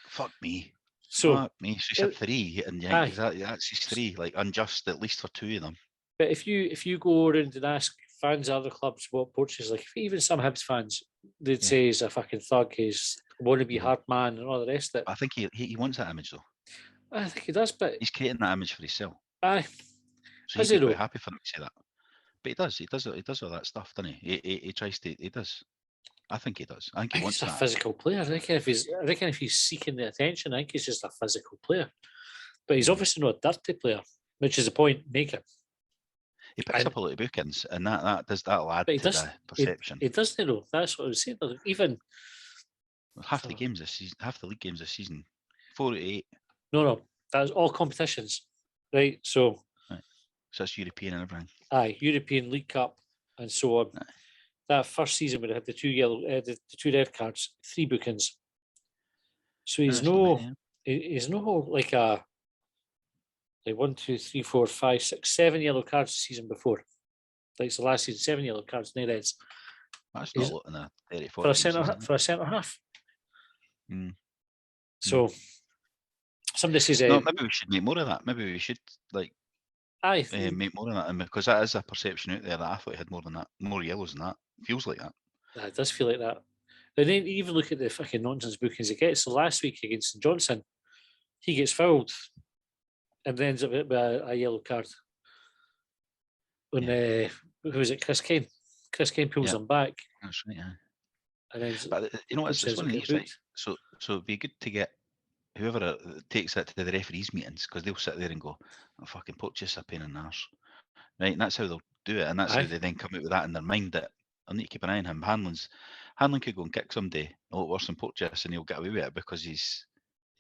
Fuck me. So, Fuck me. So you said 3, and yeah, exactly, that's his 3. Like unjust, at least for 2 of them. but if you go around and ask fans of other clubs what Poch is like, even some Hibs fans, they'd say he's a fucking thug, he's a wannabe hard man and all the rest of it. I think he wants that image though. I think he does, but He's creating that image for himself. aye. So he'd be quite happy for him to say that. But he does all that stuff, doesn't he? He tries to, he does. I think he does. I think he wants he's a that. physical player. I reckon if he's seeking the attention, I think he's just a physical player. But he's obviously not a dirty player, which is the point making. He picks up a lot of bookings, and that'll add to the perception. It doesn't though. That's what I was saying. Even half the games this season, half the league games this season, 4 out of 8. No, that's all competitions, right? So that's European and everything. Aye, European League Cup and so on. Aye. That first season when they had the 2 yellow, the 2 red cards, 3 bookings. So he's he's no like 1, 2, 3, 4, 5, 6, 7 yellow cards the season before. Like it's the last season, 7 yellow cards, no reds. That's not a lot in a 30, 40 for a centre half. So somebody says, no, maybe we should make more of that. Maybe we should make more of that, and because that is a perception out there that I thought he had more than that, more yellows than that. Feels like that. It does feel like that. And then even look at the fucking nonsense bookings he gets. So last week against St Johnson, he gets fouled and then ends up with a yellow card. When who was it? Chris Kane. Chris Kane pulls him back. That's right. Yeah. And then but you know what? It's one of these, right? So it'd be good to get whoever takes that to the referees' meetings, because they'll sit there and go, "Oh, fucking Poch is a pain in the arse," right? And that's how they'll do it, and that's how they then come out with that in their mind that I need to keep an eye on him. Hanlon could go and kick somebody a lot worse than Poch, and he'll get away with it because he's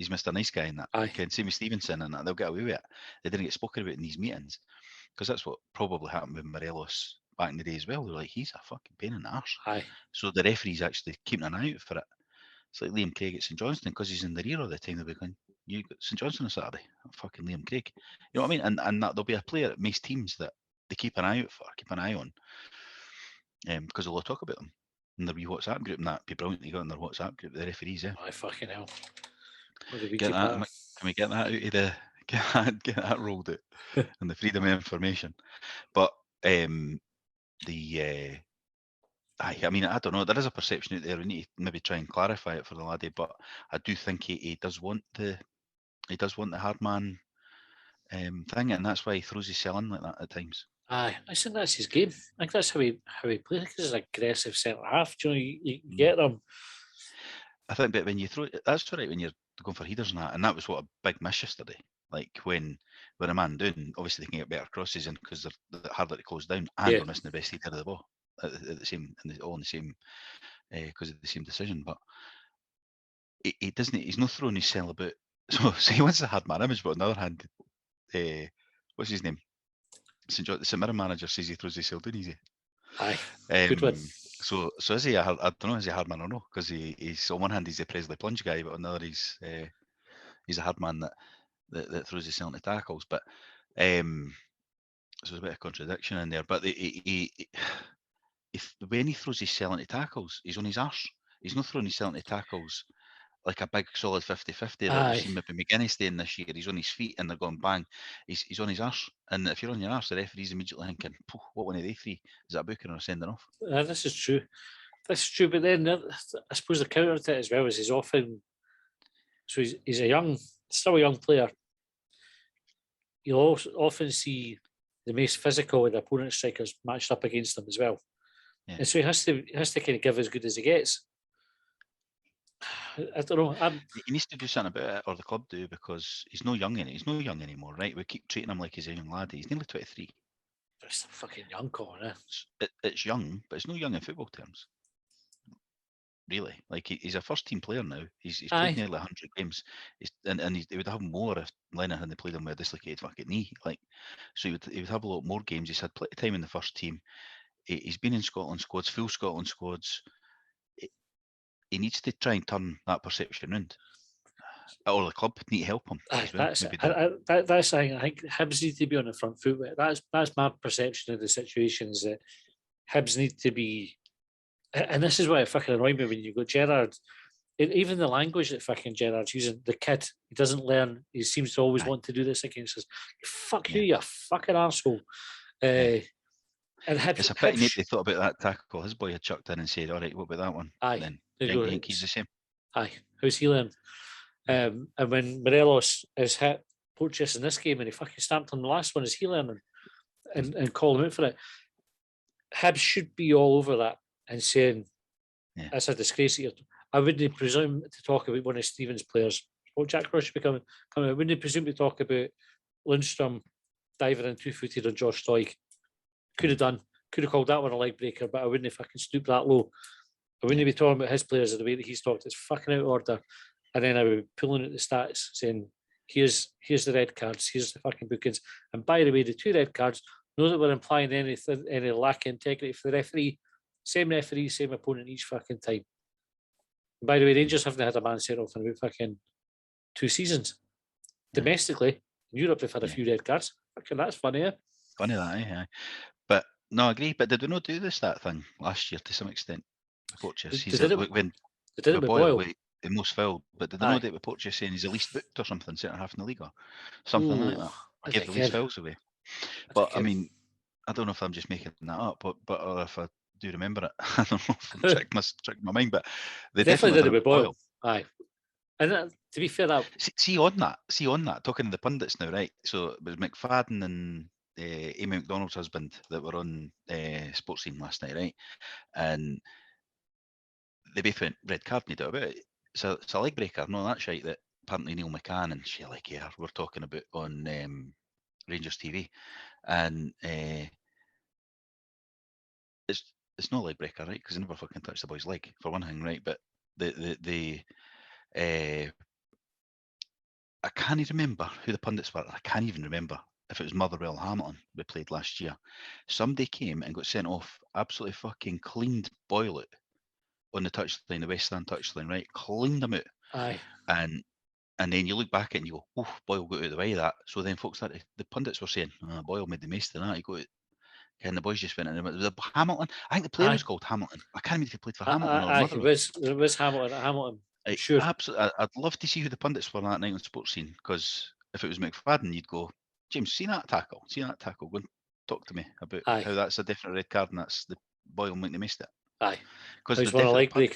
Mr. Nice Guy in that. Can see me Stevenson and that, they'll get away with it. They didn't get spoken about in these meetings, because that's what probably happened with Morelos back in the day as well. They're like, he's a fucking pain in the arse. So the referee's actually keeping an eye out for it. It's like Liam Craig at St Johnstone, because he's in the rear all the time. They'll be going, "You got St Johnstone on Saturday?" Oh, fucking Liam Craig. You know what I mean? And that there'll be a player at most teams that they keep an eye out for, keep an eye on, because they'll talk about them in their wee WhatsApp group, and that'd be brilliant to go in their WhatsApp group, the referees. Fucking hell. Get that, can we get that out of the get that rolled out and the freedom of information? But I mean, I don't know. There is a perception out there. We need to maybe try and clarify it for the laddie. But I do think he does want the hard man thing, and that's why he throws his cell in like that at times. I think that's his game. I think that's how he plays. I think he's an aggressive centre half. Do you get them? I think, but when you throw, that's all right when you're going for headers and that was what a big miss yesterday. Like when a man down, obviously they can get better crosses in because they're harder to close down, and they're missing the best header of the ball at the same, all in the same, because of the same decision. But he doesn't. He's not throwing his cell about. So he wants a hard man image, but on the other hand, what's his name? St Mirren manager says he throws his cell down easy. Aye, good one. So is he? I don't know. Is he a hard man or no? Because he's on one hand he's a Presley plunge guy, but on the other he's a hard man that throws his cell into tackles. But so there's a bit of contradiction in there. But when he throws his cell into tackles, he's on his arse. He's not throwing his cell into tackles like a big solid 50-50 that we've seen maybe McGuinness doing this year. He's on his feet and they're going bang. He's on his arse. And if you're on your arse, the referee's immediately thinking, what one of they three? Is that a booking or a sending off? This is true. This is true. But then I suppose the counter to it as well is he's often, so he's still a young player. you'll also often see the most physical of the opponent strikers matched up against them as well. Yeah. And so he has to kind of give as good as he gets. I don't know. He needs to do something about it, or the club do, because he's no young anymore, right? We keep treating him like he's a young lad. He's nearly 23. It's a fucking young Colin, It's young, but it's no young in football terms. Really, like he's a first team player now. He's played nearly 100 games. He would have more if Lennon hadn't played him with a dislocated fucking knee. Like, so he would have a lot more games. He's had plenty of time in the first team. He's been in Scotland squads, full Scotland squads. He needs to try and turn that perception round. Or the club need to help him as well. That's the thing. I think Hibs need to be on the front foot with it. That's my perception of the situation, is that Hibs need to be, and this is why it fucking annoyed me when you go Gerrard. Even the language that fucking Gerrard's using, the kid, he doesn't learn. He seems to always want to do this against us. Fuck you, you fucking arsehole. And Hibs, it's a pity they thought about that tackle. His boy had chucked in and said, "All right, what about that one?" Aye, then I think he's the same. Aye, how's he learned? And when Morelos has hit Porteous in this game and he fucking stamped on the last one, is he learning? And call him out for it. Hibs should be all over that and saying, that's a disgrace. I wouldn't presume to talk about one of Stevens' players. Well, Jack Ross should be coming. I wouldn't presume to talk about Lundstrom diving in 2-footed on Josh Stoig. Could have called that one a leg breaker, but I wouldn't have fucking stooped that low. I wouldn't be talking about his players in the way that he's talked. It's fucking out of order. And then I would be pulling out the stats saying, here's the red cards, here's the fucking bookings. And by the way, the 2 red cards, know that we're implying any lack of integrity for the referee. Same referee, same opponent each fucking time. And by the way, Rangers haven't had a man sent off in about fucking 2 seasons. Domestically, in Europe, they've had a few red cards. Fucking that's funny, eh? Funny that, eh? But no, I agree. But did we not do that thing last year to some extent? Porteous. They did it with Boyle. The most fouled, but did they know that with Porteous saying he's the least booked or something, centre half in the league or something like that? I gave the least fouls away. But I mean, I don't know if I'm just making that up, but or if I do remember it. I don't know if I'm checking my mind, but they definitely did it with Boyle. Aye. And to be fair, that see on that, talking to the pundits now, right? So it was McFadden and Amy McDonald's husband that were on Sports Scene last night, right? And they both went red card, no doubt about it. So it's a leg breaker. No, that's right. That apparently Neil McCann and Sheila Kerr were talking about on Rangers TV, and it's no leg breaker, right? Because they never fucking touched the boy's leg for one thing, right? But the I can't even remember who the pundits were. I can't even remember if it was Motherwell Hamilton we played last year. Somebody came and got sent off, absolutely fucking cleaned Boyle out on the touchline, the West Stand touchline, right? Cleaned them out. Aye. And then you look back and you go, oh, Boyle got out of the way of that. So then folks started, the pundits were saying, Boyle made the most of that. He got out. And the boys just went in. It was Hamilton. I think the player was called Hamilton. I can't remember if he played for Hamilton or Motherwell. It was Hamilton. Sure. Absolutely. I'd love to see who the pundits were that night on Sports Scene, because if it was McFadden, you'd go, James, see that tackle? Go and talk to me about how that's a different red card and that's the Boyle making the most of it. Aye. Because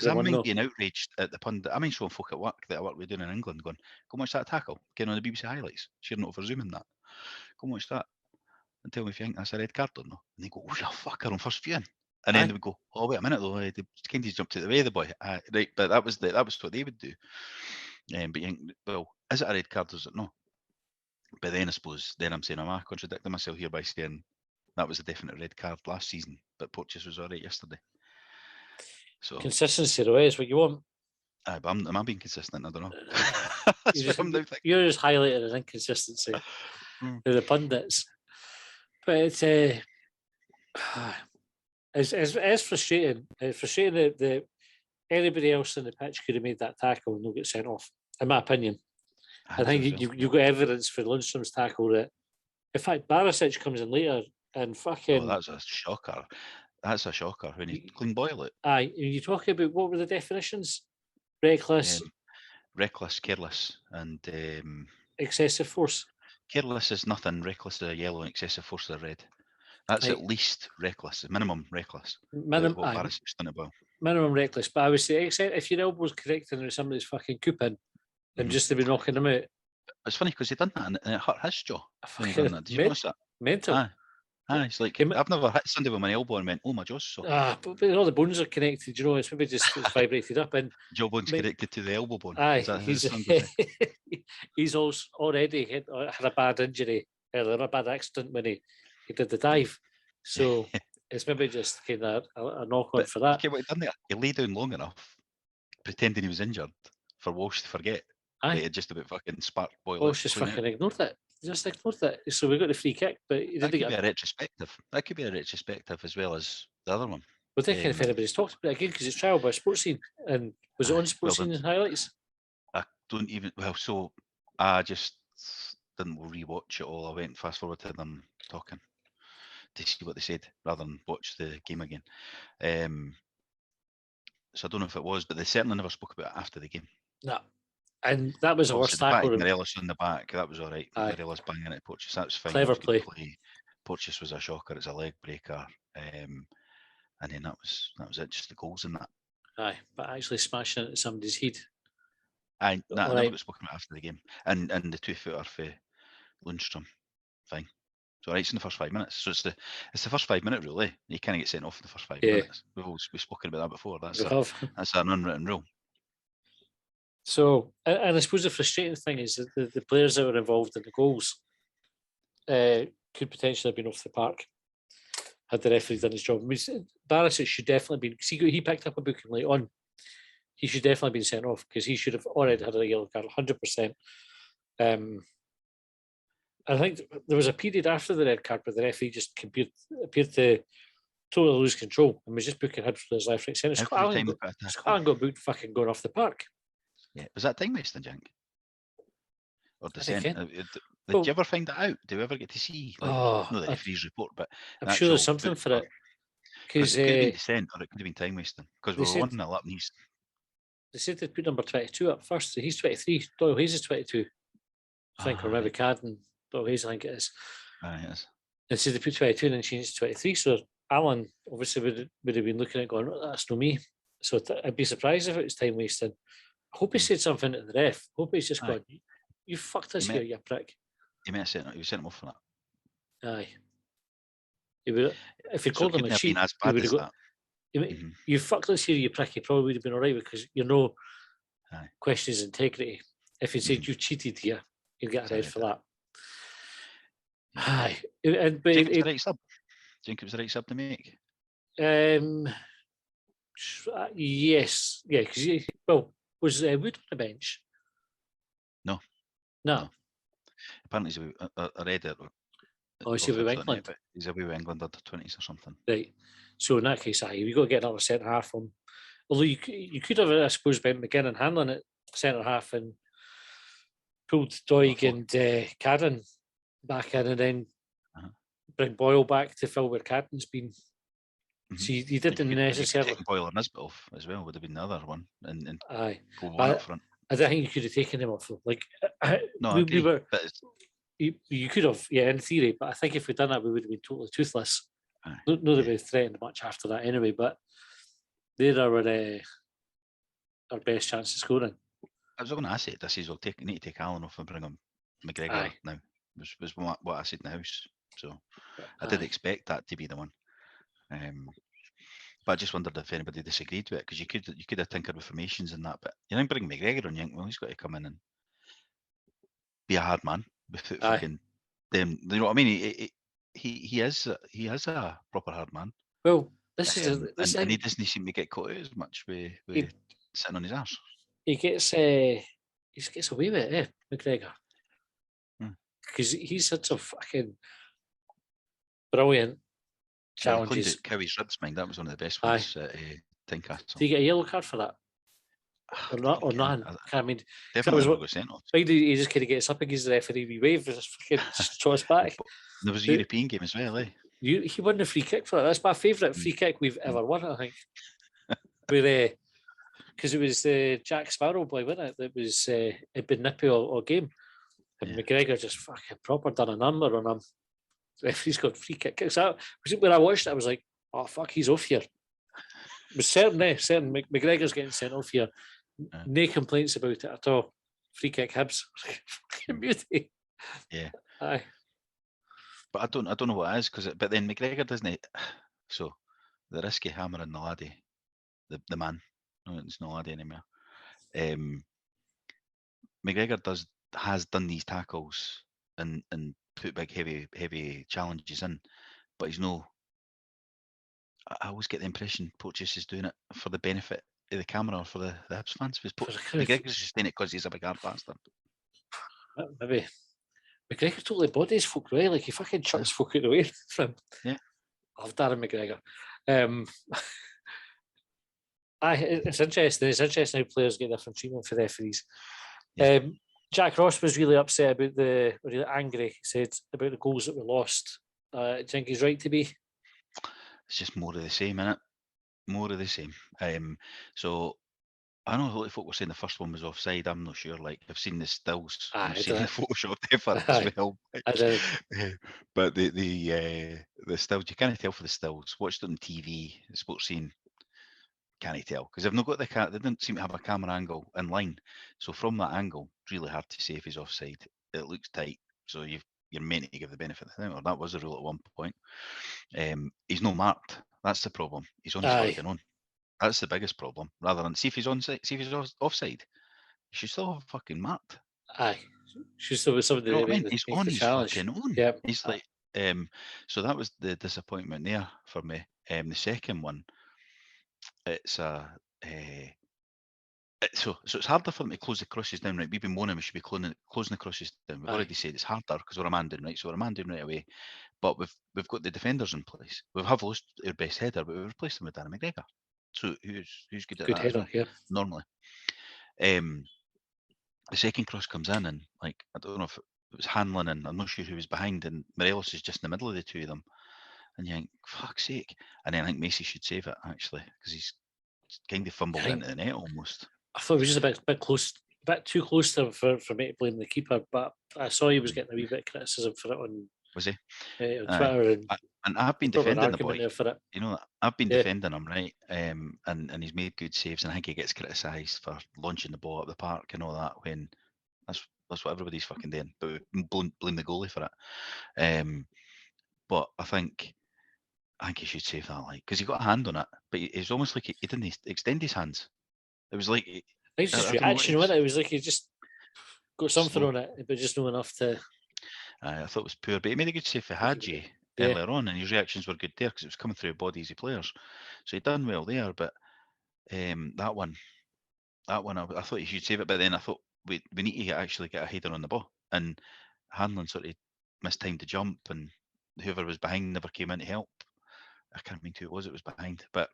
I mind being outraged at the pundit. I mean, showing folk at work that I work with doing in England going, go watch that tackle, getting on the BBC highlights, sharing it over Zoom and that. Go watch that and tell me if you think that's a red card or not. And they go, oh, you fucker on first viewing. And then they would go, oh, wait a minute though, they kind of jumped out of the way of the boy. Right, but that was what they would do. But you think, well, is it a red card or is it not? But then I suppose, I'm saying, am I contradicting myself here by saying that was a definite red card last season, but Porteous was all right yesterday. So consistency though is what you want. But am I being consistent? I don't know. You're just highlighting an inconsistency to the pundits. But it's frustrating. It's frustrating that anybody else in the pitch could have made that tackle and not get sent off, in my opinion. I think you've got evidence for Lundstrom's tackle that, in fact, Barisic comes in later and fucking... Oh, that's a shocker. That's a shocker when you clean Boyle it. Aye, you talk about, what were the definitions? Reckless, careless, and excessive force. Careless is nothing. Reckless is a yellow, and excessive force is a red. That's at least reckless, minimum reckless. Minimum reckless. But I would say, except if your elbow's correct and there's somebody's fucking cooping and just to be knocking them out, It's funny because he done that and it hurt his jaw. When he done that. Did you notice that? Mental. It's like I've never hit somebody with my elbow and went, "Oh, my jaw's sore." But all the bones are connected. You know, it's maybe just it's vibrated up. And Jawbone's connected to the elbow bone. Aye, Is that he's how the song goes? he's already had a bad injury or a bad accident when he did the dive. So it's maybe just kind of a knock on for that. Okay, what he done there? He lay down long enough, pretending he was injured, for Walsh to forget that he had just about fucking sparked boiled. Walsh just fucking ignored it. Just ignored it. So we got the free kick, but he That didn't could be get a retrospective. That could be a retrospective as well as the other one. Well, I think if anybody's talked about it again, because it's trial by Sports Scene, and was it on Sports Scene in highlights? I don't even. Well, so I just didn't rewatch it all. I went fast forward to them talking to see what they said rather than watch the game again. So I don't know if it was, but they certainly never spoke about it after the game. No. And that was the worst tackle. Morelos on the back, that was all right. Morelos banging at Porteous, that was fine. Clever was play. Porteous was a shocker. It's a leg breaker, and then that was it. Just the goals in that. Aye, but actually smashing it at somebody's head. I never got spoken about after the game, and the 2-footer for Lundstrom, fine. So it's in the first 5 minutes. So it's the first 5 minute rule. You can't get sent off in the first 5 minutes. We've spoken about that before. That's an unwritten rule. So, and I suppose the frustrating thing is that the players that were involved in the goals could potentially have been off the park had the referee done his job. I mean, Barisic should definitely be, because he picked up a booking late on. He should definitely have been sent off because he should have already had a yellow card, 100%. I think there was a period after the red card where the referee just appeared to totally lose control and was just booking head for his left, right, centre. Scotland got booked fucking going off the park. Yeah, was that time wasting, Jank? Or dissent? Did you ever find that out? Do you ever get to see? Not the referee's report, but I'm sure there's something for it. Because it could have been dissent or it could have been time wasting. Because we were 1-0 up and he's. They said they'd put number 22 up first. So he's 23. Doyle Hayes is 22. I think, or maybe Cadden. Doyle Hayes, I think it is. Yes. They said they put 22 and then changed to 23. So Alan obviously would have been looking at going, that's no me. So I'd be surprised if it was time wasting. I hope he said something to the ref. I hope he's just going, you fucked us here, you prick. He might have sent him off for that. Aye. He would, if he called him a cheat, he would have got, you fucked us here, you prick, he probably would have been all right because question his integrity. If he said you cheated here, you'd get a red for that. Aye. Do you think it was the right sub? Do you think it was the right sub to make? Yes. Yeah, because, was Wood on the bench? No. Apparently he's I read it. Is he with England? He's away with England under 20s or something. Right. So in that case, we've got to get another centre half from. Although you could have, I suppose, been McGinn and Hanlon at centre half and pulled Doig and Cadden back in and then bring Boyle back to fill where Cadden's been. So you didn't necessarily. Boyle and Nisbet off as well would have been the other one. And aye. Go one up front. I don't think you could have taken him off. Like, we were. You could have, in theory, but I think if we'd done that, we would have been totally toothless. Not that we threatened much after that anyway, but they're our best chance of scoring. I was going to ask it. This is we'll need to take Allen off and bring him McGregor now. Was what I said in the house. So I did expect that to be the one. But I just wondered if anybody disagreed with it because you could have tinkered with formations and that, but you didn't bring McGregor on. You think, well, he's got to come in and be a hard man with fucking them. You know what I mean? He is a proper hard man. Well, and he doesn't seem to get caught out as much with sitting on his arse. He gets away with it, McGregor, because he's such a fucking brilliant. Challenges. Cowie's ribs, mind. That was one of the best ones at Tynecastle. Do you get a yellow card for that? Or not? Or none? I mean, definitely not go sent off. Why did he just kind of gets up against the referee? We wave, just toss back. There was a European game as well, He won the free kick for that. That's my favourite free kick we've ever won, I think. Where, because it was the Jack Sparrow boy, wasn't it? That was it'd been nippy or game, and McGregor just fucking proper done a number on him. Referee's got free kicks. When I watched it, I was like, "Oh fuck, he's off here." It was certain McGregor's getting sent off here. No complaints about it at all. free kick Hibs. Fucking beauty. Yeah. Aye. But I don't know what it is, but then McGregor doesn't. So the risky hammering the laddie, the man. No, it's not laddie anymore. McGregor has done these tackles and put big heavy challenges in, but he's no. I always get the impression Porteous is doing it for the benefit of the camera or for the Hibs fans. McGregor's just doing it because he's a big hard bastard. Maybe McGregor totally bodies folk, right? Like he fucking chucks folk out the way from him. Yeah. I love Darren McGregor. It's interesting. It's interesting how players get different treatment for referees. Yeah. Jack Ross was really upset about really angry. He said about the goals that were lost. Do you think he's right to be? It's just more of the same, innit? More of the same. So I know a lot of folk were saying the first one was offside. I'm not sure. Like I've seen the stills, I've seen the Photoshop for it as well. I did. But the stills, you can't tell for the stills. Watched it on TV, sports scene. Can't tell because they've not got they didn't seem to have a camera angle in line. So from that angle, it's really hard to say if he's offside. It looks tight, so you're meant to give the benefit of the doubt. Or that was the rule at one point. He's not marked. That's the problem. He's on his fucking own. That's the biggest problem. Rather than see if he's onside, see if he's offside. You should still have fucking marked. Aye, should still be somebody. You know what I mean? He's on his fucking own. Yep. He's like, so that was the disappointment there for me. The second one, it's so it's harder for them to close the crosses down, right? We've been moaning we should be closing the crosses down. We've already said it's harder because we're a man down, right? So we're a man down right away. But we've got the defenders in place. We have lost our best header, but we've replaced him with Darren McGregor. So who's good at that? Header, yeah. Normally. The second cross comes in and like I don't know if it was Hanlon and I'm not sure who was behind and Morelos is just in the middle of the two of them. And you think, fuck's sake. And then I think Macy should save it actually, because he's kind of fumbled into the net almost. I thought it was just a bit close, a bit too close to him for me to blame the keeper, but I saw he was getting a wee bit of criticism for it on Twitter. And I've been defending the boy. For it. You know, I've been defending him, right? And he's made good saves, and I think he gets criticised for launching the ball up the park and all that. When that's what everybody's fucking doing, but we blame the goalie for it. But I think he should save that, like, because he got a hand on it, but it's almost like he didn't extend his hands. It was like it's just reaction, wasn't it? It was like he just got something on it, but just not enough to. I thought it was poor, but he made a good save for Hadji earlier on, and his reactions were good there because it was coming through bodies of players. So he done well there, but that one, I thought he should save it, but then I thought we need to actually get a header on the ball, and Hanlon sort of mistimed the jump, and whoever was behind never came in to help. I can't remember who it was behind, but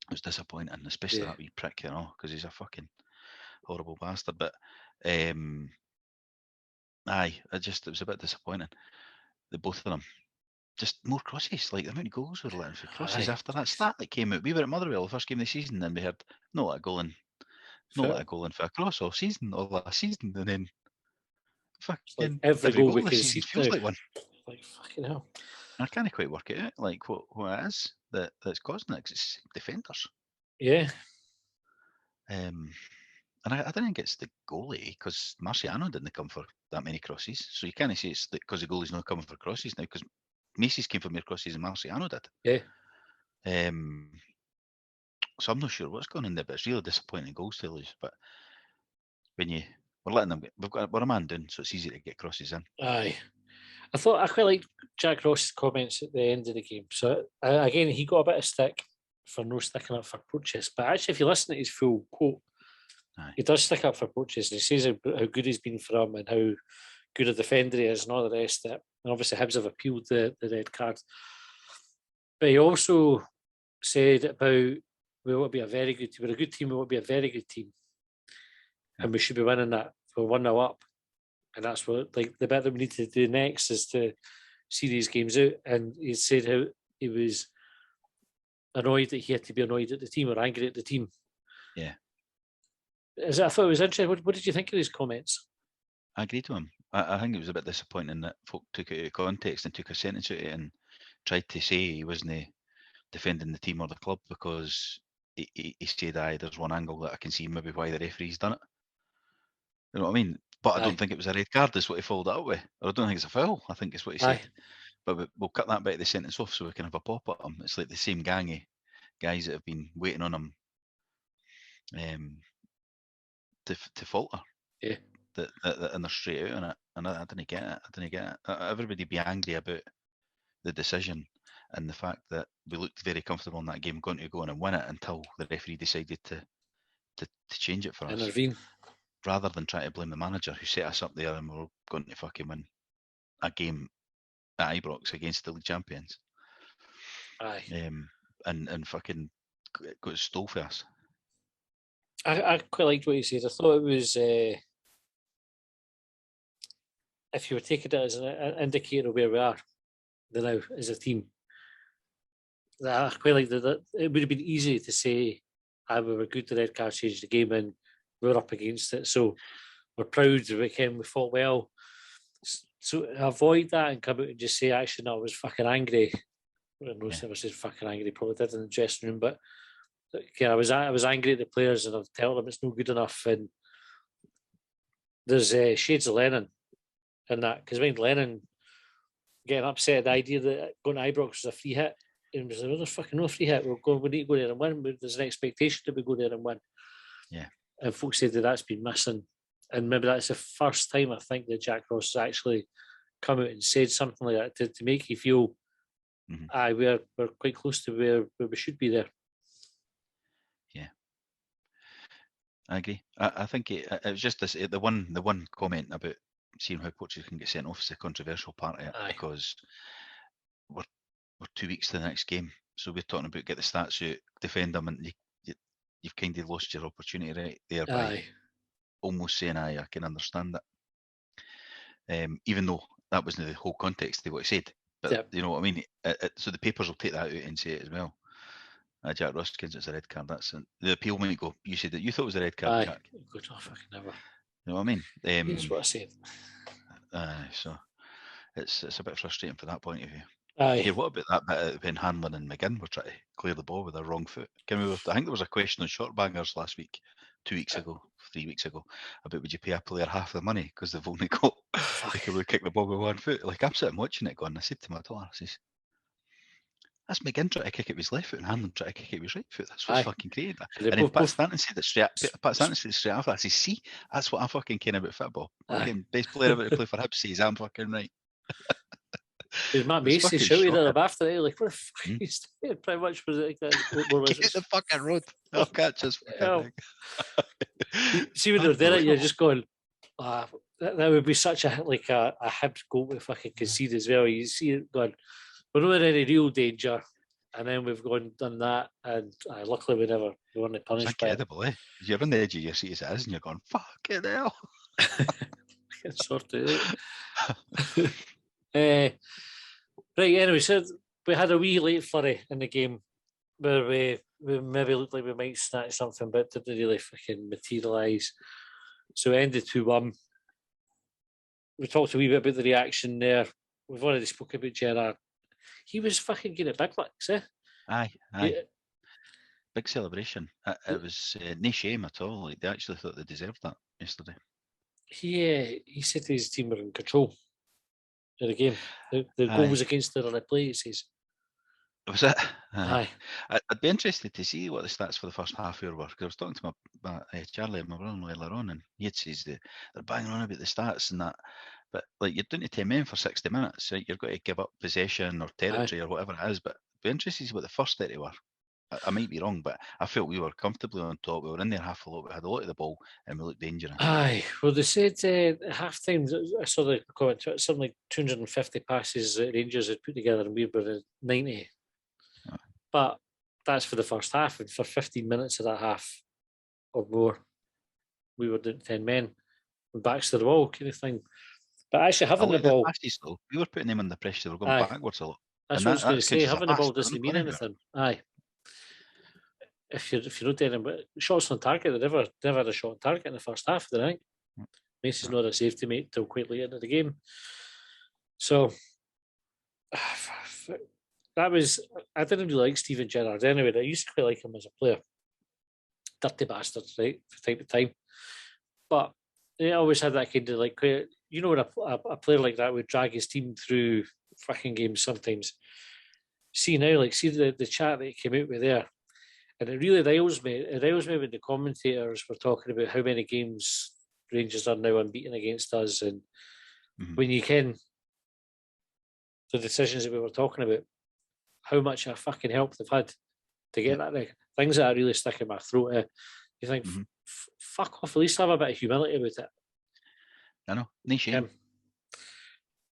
it was disappointing, especially that wee prick, you know, because he's a fucking horrible bastard. But it was a bit disappointing. The both of them, just more crosses. Like the amount of goals we were letting for crosses after that stat that came out. We were at Motherwell the first game of the season, and we had not let a goal in for a cross all season, all last season, and then fucking like every goal we can see feels like one. Like fucking hell. I can't quite work it out, like what it is that's causing it, 'cause it's defenders. Yeah. And I don't think it's the goalie, because Marciano didn't come for that many crosses, so you can't say it's because the goalie's not coming for crosses now, because Macy's came for more crosses than Marciano did. Yeah. So I'm not sure what's going on there, but it's really disappointing goals to lose. But when we're letting them we're a man down, so it's easy to get crosses in. Aye. I quite liked Jack Ross's comments at the end of the game. So again, he got a bit of stick for no sticking up for Porteous, but actually, if you listen to his full quote, he does stick up for Porteous, and he says how good he's been for him and how good a defender he is and all the rest of it. And obviously, Hibs have appealed the red card. But he also said about we want to be a very good team. We're a good team. We want to be a very good team, and we should be winning that. We're 1-0 up. And that's what, like, the bit that we need to do next is to see these games out. And he said how he was annoyed that he had to be annoyed at the team or angry at the team. Yeah. I thought it was interesting. What did you think of his comments? I agree to him. I think it was a bit disappointing that folk took it out of context and took a sentence out of it and tried to say he wasn't defending the team or the club, because he said, there's one angle that I can see maybe why the referee's done it. You know what I mean? But I Aye. don't think it was a red card, is what he followed it up with. Or I don't think it's a foul. I think it's what he said. Aye. But we'll cut that bit of the sentence off so we can have a pop at him. It's like the same gang of guys that have been waiting on him to falter. Yeah. And they're straight out on it. And I didn't get it. I didn't get it. Everybody be angry about the decision and the fact that we looked very comfortable in that game, going to go on and win it until the referee decided to change it for us. Intervene. Rather than trying to blame the manager who set us up there and we're going to fucking win a game at Ibrox against the league champions. Aye. And fucking got stole for us. I quite liked what he said. I thought it was, if you were taking it as an indicator of where we are now as a team, I quite like that. It would have been easy to say, we were good, the red card changed the game and we're up against it. So we're proud of it, we fought well. So avoid that and come out and just say, actually, no, I was fucking angry. I know I said fucking angry, probably did in the dressing room, but I was angry at the players and I've told them it's no good enough. And there's shades of Lennon in that, because when Lennon getting upset at the idea that going to Ibrox was a free hit, and was like, there's fucking no free hit. We need to go there and win. There's an expectation that we go there and win. Yeah. And folks said that's been missing. And maybe that's the first time I think that Jack Ross has actually come out and said something like that to make you feel, we're quite close to where we should be there. Yeah, I agree. I think it was just this. The one comment about seeing how coaches can get sent off is a controversial part of it. Aye. Because we're 2 weeks to the next game, so we're talking about get the stats out, defend them, and you've kind of lost your opportunity right there by almost saying, I can understand that. Even though that wasn't the whole context of what he said. But you know what I mean? So the papers will take that out and say it as well. Jack Ruskins, it's a red card. That's the appeal might go. You said that you thought it was a red card, Jack. Good off, I can never. You know what I mean? Here's what I said. So it's a bit frustrating from that point of view. Aye. Yeah, what about that bit when Hanlon and McGinn were trying to clear the ball with their wrong foot? I think there was a question on Shortbangers last week, 2 weeks ago, 3 weeks ago, about would you pay a player half the money because they've only got they can only kick the ball with 1 foot. Like I'm sitting watching it going, I said to my daughter, I says, that's McGinn trying to kick it with his left foot and Hanlon trying to kick it with his right foot. That's what's fucking created that. And then Pat Stanton said it straight after. I said, see, that's what I'm fucking caring about football. Again, best player ever to play for Hibs says I'm fucking right. There's Matt Macy shouting at him after it, like, what the fuck are you saying? Pretty much was it like that. Get the fucking road. I'll catch us. See when they're there, you're just going, that would be such a Hibs goal to fucking concede as well. You see it going, we're not in any real danger, and then we've gone done that, and luckily we weren't punished. It's incredible, eh? You're on the edge of your seat as it is, and you're going, fucking hell. Sorted out. Right, anyway, so we had a wee late flurry in the game where we maybe looked like we might snatch something, but didn't really fucking materialise. So it ended 2-1. We talked a wee bit about the reaction there. We've already spoken about Gerrard. He was fucking getting big licks, eh? Aye. Big celebration. It was no shame at all. Like, they actually thought they deserved that yesterday. He said his team were in control of the game. The goal was against the replay, he says. Was it? Aye. I'd be interested to see what the stats for the first half hour were, because I was talking to my Charlie, my brother, earlier on, and he had says they're banging on about the stats and that. But like, you're doing to 10 men for 60 minutes, right? You're going to give up possession or territory or whatever it is. But I'd be interested to see what the first 30 were. I might be wrong, but I felt we were comfortably on top. We were in there half a lot. We had a lot of the ball and we looked dangerous. Aye. Well, they said at half time, I saw the comment, something like 250 passes that Rangers had put together and we were at 90. Aye. But that's for the first half. And for 15 minutes of that half or more, we were doing 10 men. Backs to the wall kind of thing. But actually having the ball... passes, though, we were putting them under pressure. They were going backwards a lot. That's what I was going to say. Having the ball doesn't mean anything. Aye. If you're not doing it, shots on target, they never had a shot on target in the first half of the night. Macy's not a safety mate till quite late into the game. So that was, I didn't really like Steven Gerrard anyway. I used to quite like him as a player. Dirty bastard, right, from time to time. But they always had that kind of like, you know, when a player like that would drag his team through fucking games sometimes. See now, like, see the chat that he came out with there. And it really riles me. It riles me when the commentators were talking about how many games Rangers are now unbeaten against us. And when you can, the decisions that we were talking about, how much of fucking help they've had to get that. Like, things that are really sticking my throat. You think, fuck off, at least have a bit of humility about it. I know, no shame.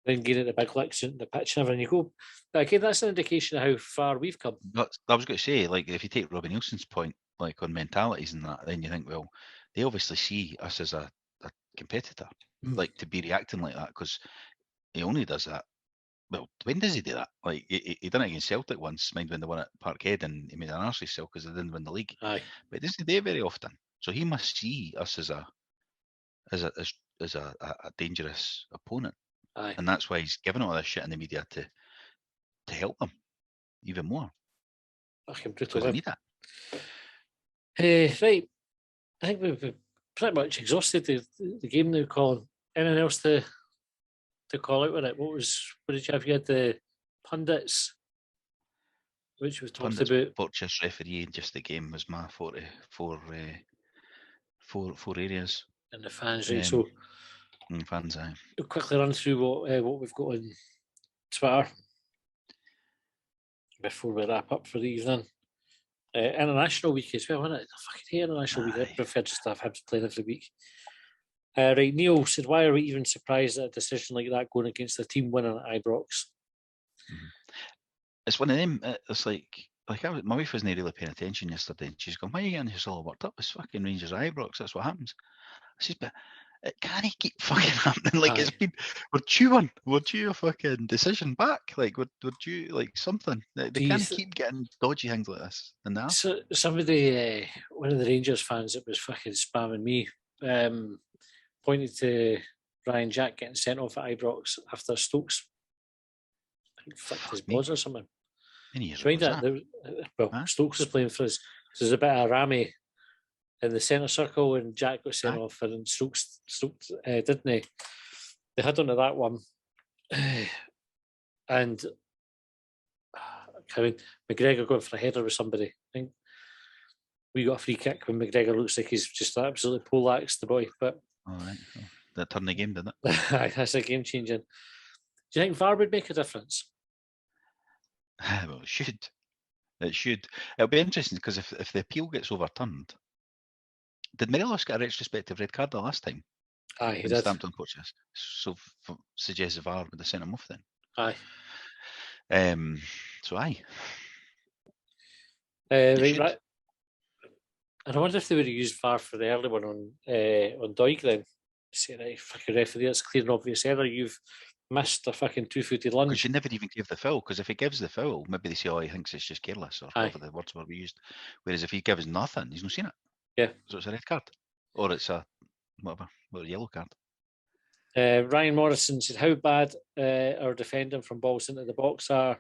Then getting the big licks in the pitch and everything. You go, but again, that's an indication of how far we've come. I was going to say, like, if you take Robbie Nielsen's point, like on mentalities and that, then you think, well, they obviously see us as a competitor, like to be reacting like that, because he only does that. Well, when does he do that? Like, he done it against Celtic once, mind when they won at Parkhead, and he made an arse himself because they didn't win the league. Aye. But he doesn't do it very often. So he must see us as a dangerous opponent. Aye. And that's why he's giving all this shit in the media to help them even more. Fucking brutal. Because they need that. Right. I think we've pretty much exhausted the game now, Colin. Anything else to call out with it? What did you have? You had the pundits, which we talked about. Purchase, referee, just the game was my 4 areas. And the fans, right? So fans, aye. We'll quickly run through what we've got on Twitter before we wrap up for the evening. International week as well, isn't it? I fucking hate International week. I prefer just to have Hibs playing every week. Right, Neil said, why are we even surprised at a decision like that going against the team winning at Ibrox? It's one of them. It's like my wife wasn't really paying attention yesterday, and she's going, "Why are you getting this all worked up? It's fucking Rangers Ibrox. That's what happens." I said, "But it can't keep fucking happening. Like, it's been we're due a fucking decision back. Like, we're due like something. They can't keep getting dodgy things like this." And that. So somebody, one of the Rangers fans that was fucking spamming me, pointed to Ryan Jack getting sent off at Ibrox after Stokes flicked his balls or something. Stokes was playing for us. So there's a bit of Rami in the centre circle and Jack got sent off, and Stokes didn't he? They had onto that one. And McGregor going for a header with somebody. I think we got a free kick when McGregor looks like he's just absolutely poleaxed the boy. But that turned the game, didn't it? That's a game changing. Do you think VAR would make a difference? Well, it should. It should. It'll be interesting because if the appeal gets overturned, did Morelos get a retrospective red card the last time? Aye, he did. Stamped on coaches. So suggests the VAR would have sent him off then. Aye. So aye. Right. And I wonder if they would have used VAR for the early one on Doig then. Say, right, fucking referee, it's clear and obvious error. You've missed a fucking 2-footed lunge. Because you never even give the foul, because if he gives the foul, maybe they say, he thinks it's just careless, or whatever the words were we used. Whereas if he gives nothing, he's not seen it. Yeah. So it's a red card. Or it's a yellow card. Ryan Morrison said, how bad our defending from balls into the box are.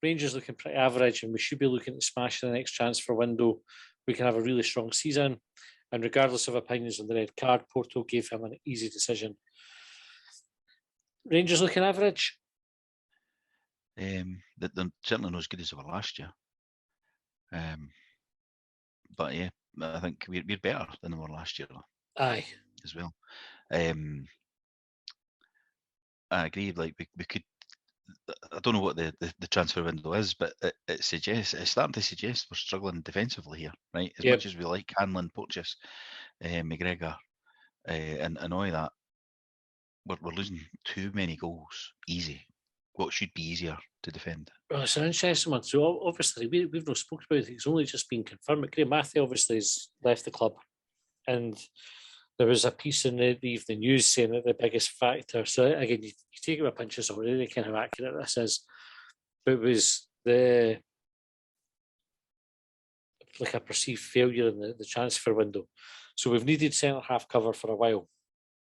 Rangers looking pretty average, and we should be looking to smash the next transfer window. We can have a really strong season. And regardless of opinions on the red card, Porto gave him an easy decision. Rangers looking average? They're certainly not as good as they were last year. But yeah, I think we're better than they were last year. Aye. As well. I agree, like we could, I don't know what the transfer window is, but it's starting to suggest we're struggling defensively here, right? As much as we like Hanlon, Porteous, McGregor, and all of that, we're losing too many goals easy. What should be easier to defend? Well, it's an interesting one. So obviously we've not spoken about it. It's only just been confirmed. Graham Matthew obviously has left the club, and there was a piece in the evening news saying that the biggest factor. So again, you take it with a pinch of salt, really kind of accurate this is, but it was like a perceived failure in the transfer window. So we've needed centre half cover for a while,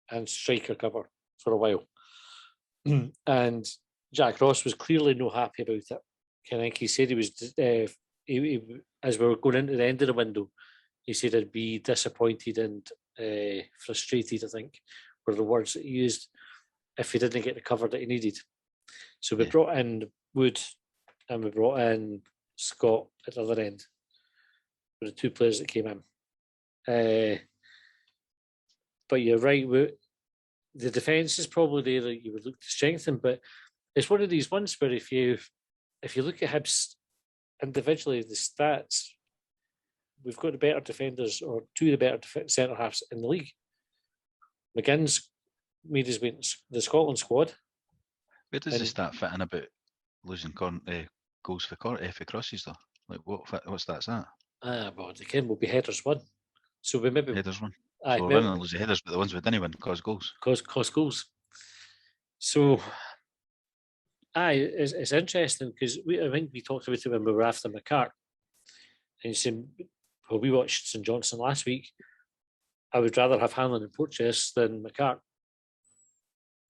and striker cover for a while, and Jack Ross was clearly not happy about it. I think he said he was, as we were going into the end of the window, he said he'd be disappointed and frustrated, I think, were the words that he used if he didn't get the cover that he needed. So we brought in Wood and we brought in Scott at the other end, were the two players that came in. But you're right, the defence is probably there that you would look to strengthen, but it's one of these ones where if you look at Hibs individually, the stats, we've got the better defenders or two of the better centre halves in the league. McGinn's made his way into the Scotland squad. Where does the stat fit in about losing goals for crosses though? Like what stat's that? Well, the Ken will be headers won. So we maybe headers won. Aye, so we're winning and losing headers, but the ones we didn't win cause goals. Cause goals. So it's interesting because I think we talked about it when we were after McCart. And you said, well, we watched St Johnstone last week. I would rather have Hanlon and Porteous than McCart.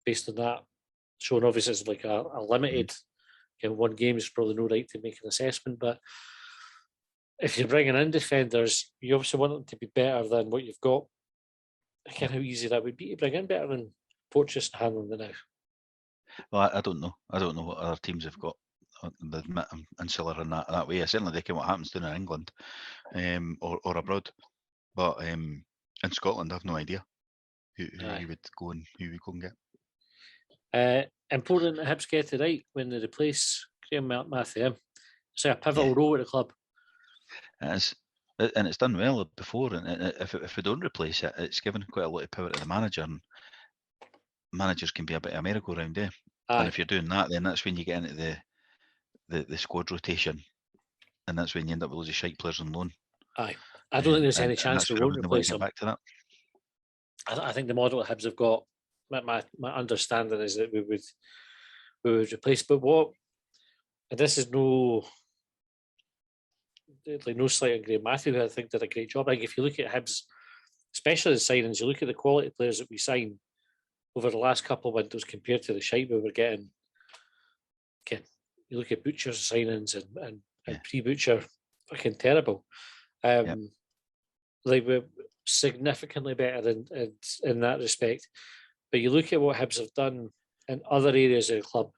Based on that, showing obviously it's like a limited one game is probably no right to make an assessment, but if you're bringing in defenders, you obviously want them to be better than what you've got. Again, how easy that would be to bring in better than Porteous and Hanlon than now. Well, I don't know. I don't know what other teams have got. I'm insular in that way. Certainly they can what happens down in England or abroad. But in Scotland, I have no idea who you would go and who we go and get. Important that Hibs get it right when they replace Graham Matthew. It's like a pivotal role at the club. It is. And it's done well before. And if we don't replace it, it's given quite a lot of power to the manager. And managers can be a bit of a merry-go-round, eh? And if you're doing that, then that's when you get into the squad rotation, and that's when you end up with loads of shite players on loan. Aye, I don't think there's any chance we won't replace them. Back to that. I think the model that Hibs have got. My understanding is that we would replace, but what? And this is no slight on Graham Matthew, who I think did a great job. I think if you look at Hibs, especially the signings, you look at the quality of players that we signed over the last couple of windows compared to the shite we were getting. Again, you look at Butcher's signings and pre-Butcher, fucking terrible. Like we're significantly better in that respect. But you look at what Hibs have done in other areas of the club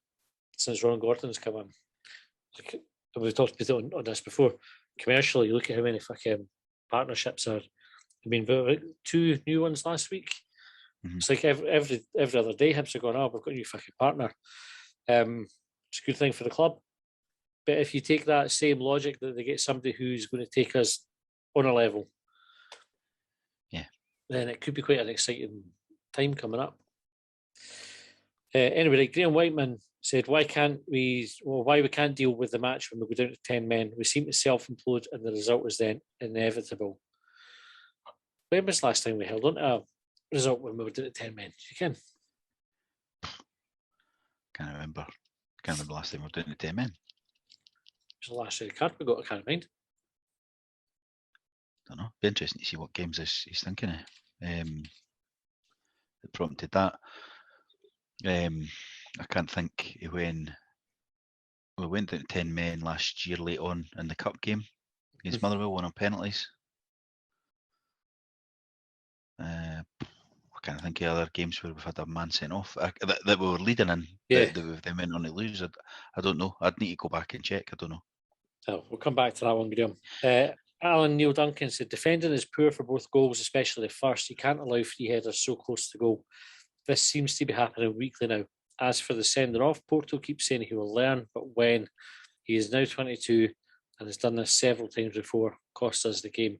since Ron Gordon's come in. Like, we've talked about on this before. Commercially, you look at how many fucking partnerships are. I mean, two new ones last week. Mm-hmm. It's like every other day Hibs are going, we've got a new fucking partner. It's a good thing for the club. But if you take that same logic that they get somebody who's going to take us on a level, then it could be quite an exciting time coming up. Anyway, Graham Whiteman said, why we can't deal with the match when we go down to 10 men. We seem to self-implode and the result is then inevitable. When was the last time we held on to a result when we were down to 10 men? You can? Can't remember the last time we were down to 10 men. It was the last red card we got, I can't mind. Don't know. Be interesting to see what games he's thinking of. That prompted that. I can't think of when we went down to 10 men last year late on in the cup game against Motherwell, won on penalties. I can't think of other games where we've had a man sent off that we were leading in that we've then went on to lose. I don't know. I'd need to go back and check. I don't know. Oh, we'll come back to that one, Graham. Alan Neil Duncan said, defending is poor for both goals, especially the first. You can't allow free headers so close to goal. This seems to be happening weekly now. As for the sending off, Porto keeps saying he will learn, but when? He is now 22 and has done this several times before, cost us the game.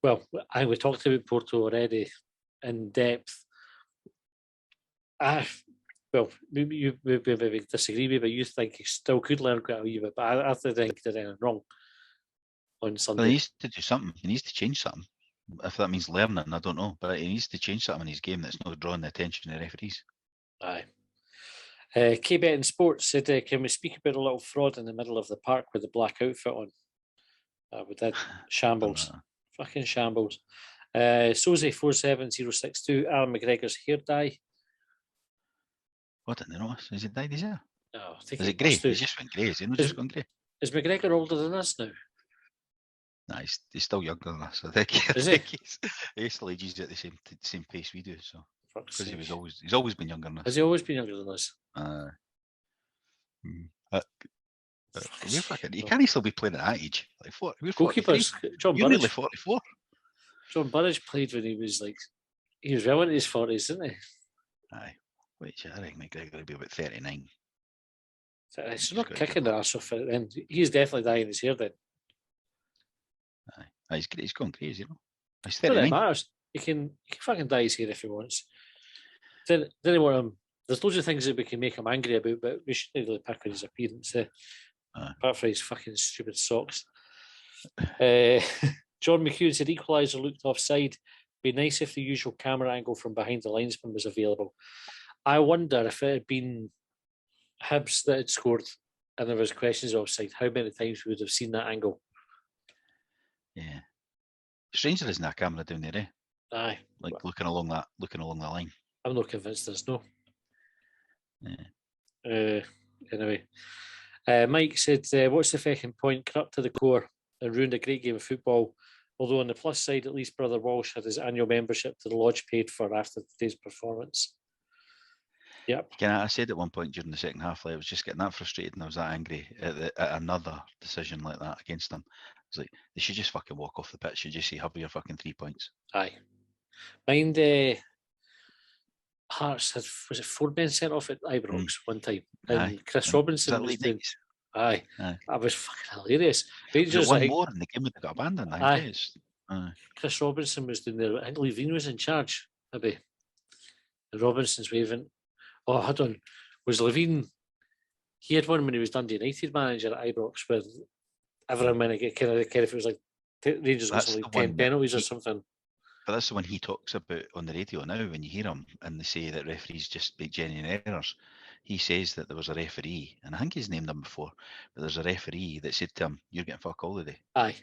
Well, I think we talked about Porto already in depth. Well, maybe you disagree with me, but you think he still could learn quite a wee bit, but I think they're anything wrong on Sunday. Well, he needs to do something. He needs to change something. If that means learning, I don't know. But he needs to change something in his game that's not drawing the attention of the referees. Aye. K-Bet in Sports said, can we speak about a little fraud in the middle of the park with the black outfit on? We did. Shambles. Fucking shambles. Soze47062, Alan McGregor's hair dye. What didn't they notice? Is it dyed his hair? No, is it grey? He just went grey. Is he not just gone grey? Is McGregor older than us now? Nah, he's still younger than us. I think. Is he? He still ages at the same pace we do. So Fuck's because sake. he's always been younger than us. Has he always been younger than us? We're fucking. You can't still be playing at that age. Like we're 43. Goalkeepers. John You're nearly Burridge. 44. John Burridge played when he was well into his 40s, didn't he? Aye. Which I think McGregor will be about 39. So it's not kicking the arse off it then. He's definitely dyeing his hair then. Aye. He's gone crazy, you know. He's Not that 39. it matters. He can fucking dye his hair if he wants. Didn't want him. There's loads of things that we can make him angry about, but we shouldn't really pick on his appearance. Apart from his fucking stupid socks. John McHugh said equaliser looked offside. Be nice if the usual camera angle from behind the linesman was available. I wonder if it had been Hibs that had scored and there was questions offside, how many times we would have seen that angle. Yeah. Strange there isn't a camera down there, eh? Aye. Like looking along the line. I'm not convinced there's no. Yeah. Anyway. Mike said, what's the fucking point? Corrupt to the core and ruined a great game of football. Although on the plus side, at least Brother Walsh had his annual membership to the lodge paid for after today's performance. Yep. I said at one point during the second half, like, I was just getting that frustrated and I was that angry at another decision like that against them. I was like, they should just fucking walk off the pitch and just say, have your fucking 3 points. Aye. Mind Hearts had, was it 4 men sent off at Ibrox one time? And aye. Chris Robinson was doing. Aye. That was fucking hilarious. Rangers one more in the game that got abandoned. Aye. Chris Robinson was doing there. I think Levine was in charge, maybe. And Robinson's waving. Oh, hold on. Was Levine? He had one when he was Dundee United manager at Ibrox, where everyone when I kind of care if it was like Rangers got like 10 penalties or something. But that's the one he talks about on the radio now. When you hear him and they say that referees just make genuine errors, he says that there was a referee, and I think he's named him before, but there's a referee that said to him, "You're getting fuck all today." Aye.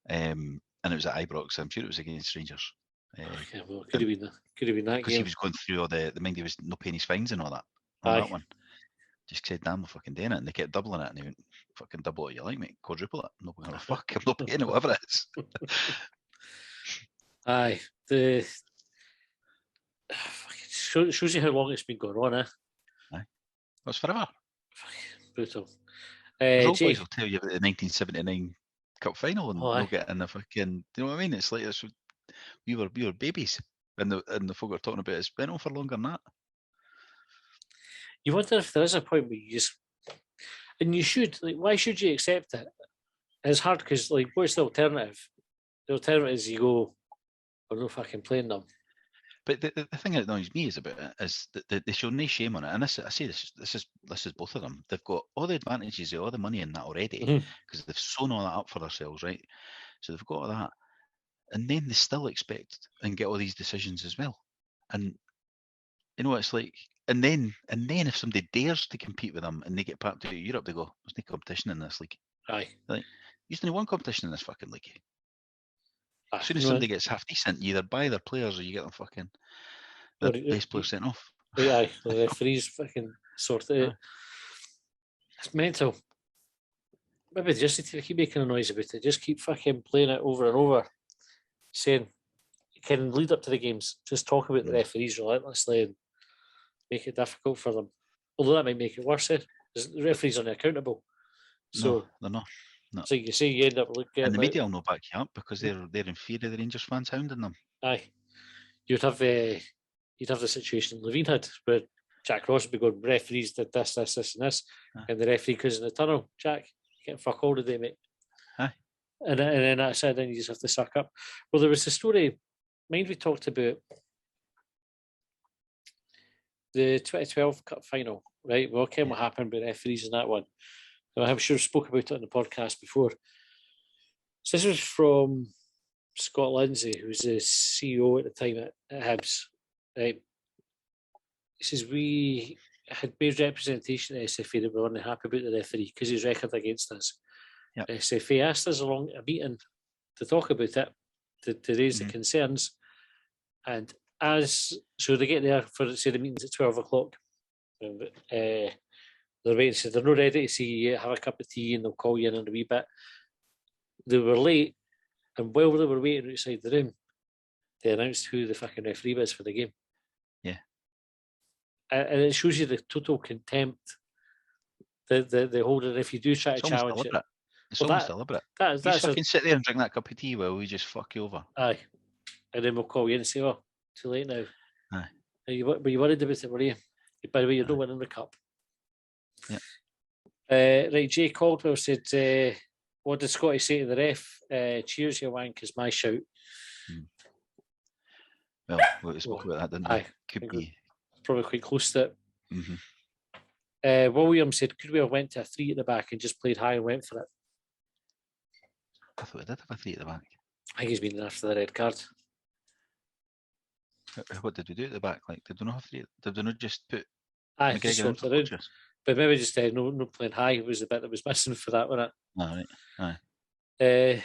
And it was at Ibrox. I'm sure it was against Rangers. Okay, well, could have been that because game. He was going through all the mind he was no paying his fines and all that. That one. Just said, damn, I'm fucking doing it. And they kept doubling it. And he went, fucking double what you like, mate. Quadruple it. I'm not going to fuck. I'm not paying it, whatever it is. Aye. Shows you how long it's been going on, eh? Aye. That's forever. Brutal. Old boys will tell you about the 1979 Cup final and they'll get in the fucking, you know what I mean? It's like this. We were babies. And the folk are talking about it's been on for longer than that. You wonder if there is a point where you just, and you should, like, why should you accept it? It's hard because, like, what's the alternative? The alternative is you go, I'm not fucking playing them. But the thing that annoys me is about it is that they show no shame on it. And I say this is both of them. They've got all the advantages, all the money in that already because they've sewn all that up for themselves, right? So they've got all that. And then they still expect and get all these decisions as well. And you know, it's like, and then if somebody dares to compete with them and they get packed out of Europe, they go, there's no competition in this league. Aye. Like, there's only one competition in this fucking league. As soon as somebody gets half decent, you either buy their players or you get them fucking the best players sent off. Aye, the referees fucking sort it out. It's mental. Maybe they just need to keep making a noise about it. Just keep fucking playing it over and over. Saying, you can lead up to the games, just talk about the referees relentlessly and make it difficult for them. Although that might make it worse, because the referees aren't accountable. So no, they're not. No. So you say you end up looking at, and the media will not back you up because they're in fear of the Rangers fans hounding them. Aye, you'd have the situation Levine had where Jack Ross would be going, referees did this, and this, and the referee goes in the tunnel, Jack, you get fuck all today, mate. Aye. And then that's it, then you just have to suck up. Well, there was a story, mind we talked about the 2012 Cup final, right? Well, what happened with referees in that one. And I'm sure I spoke about it on the podcast before. So this was from Scott Lindsay, who was the CEO at the time at Hibs. Right? He says, we had made representation at SFA that we weren't happy about the referee because his record against us. Yep. SFA asked us along a meeting to talk about it, to raise the concerns. And so they get there for, say, the meeting's at 12 o'clock. They're waiting, so they're not ready to see you, have a cup of tea, and they'll call you in a wee bit. they were late, and while they were waiting outside the room, they announced who the fucking referee was for the game. Yeah. And it shows you the total contempt that they hold it if you do try to challenge it. It's almost deliberate. You just fucking sit there and drink that cup of tea while we just fuck you over. Aye. And then we'll call you in and say, oh, too late now. Aye. Were you worried about it, were you? By the way, you're not winning the cup. Yeah. Right, Jay Caldwell said, what did Scotty say to the ref? Cheers, you wank, is my shout. Well, we spoke about that, didn't we? Could be. Probably quite close to it. Mm-hmm. William said, could we have went to a 3 at the back and just played high and went for it? I thought we did have a 3 at the back. I think he's been after the red card. What did we do at the back? Like, did we not have 3? Did we not just put McGregor into the road? But maybe just no playing high was the bit that was missing for that, wasn't it? All right. Aye.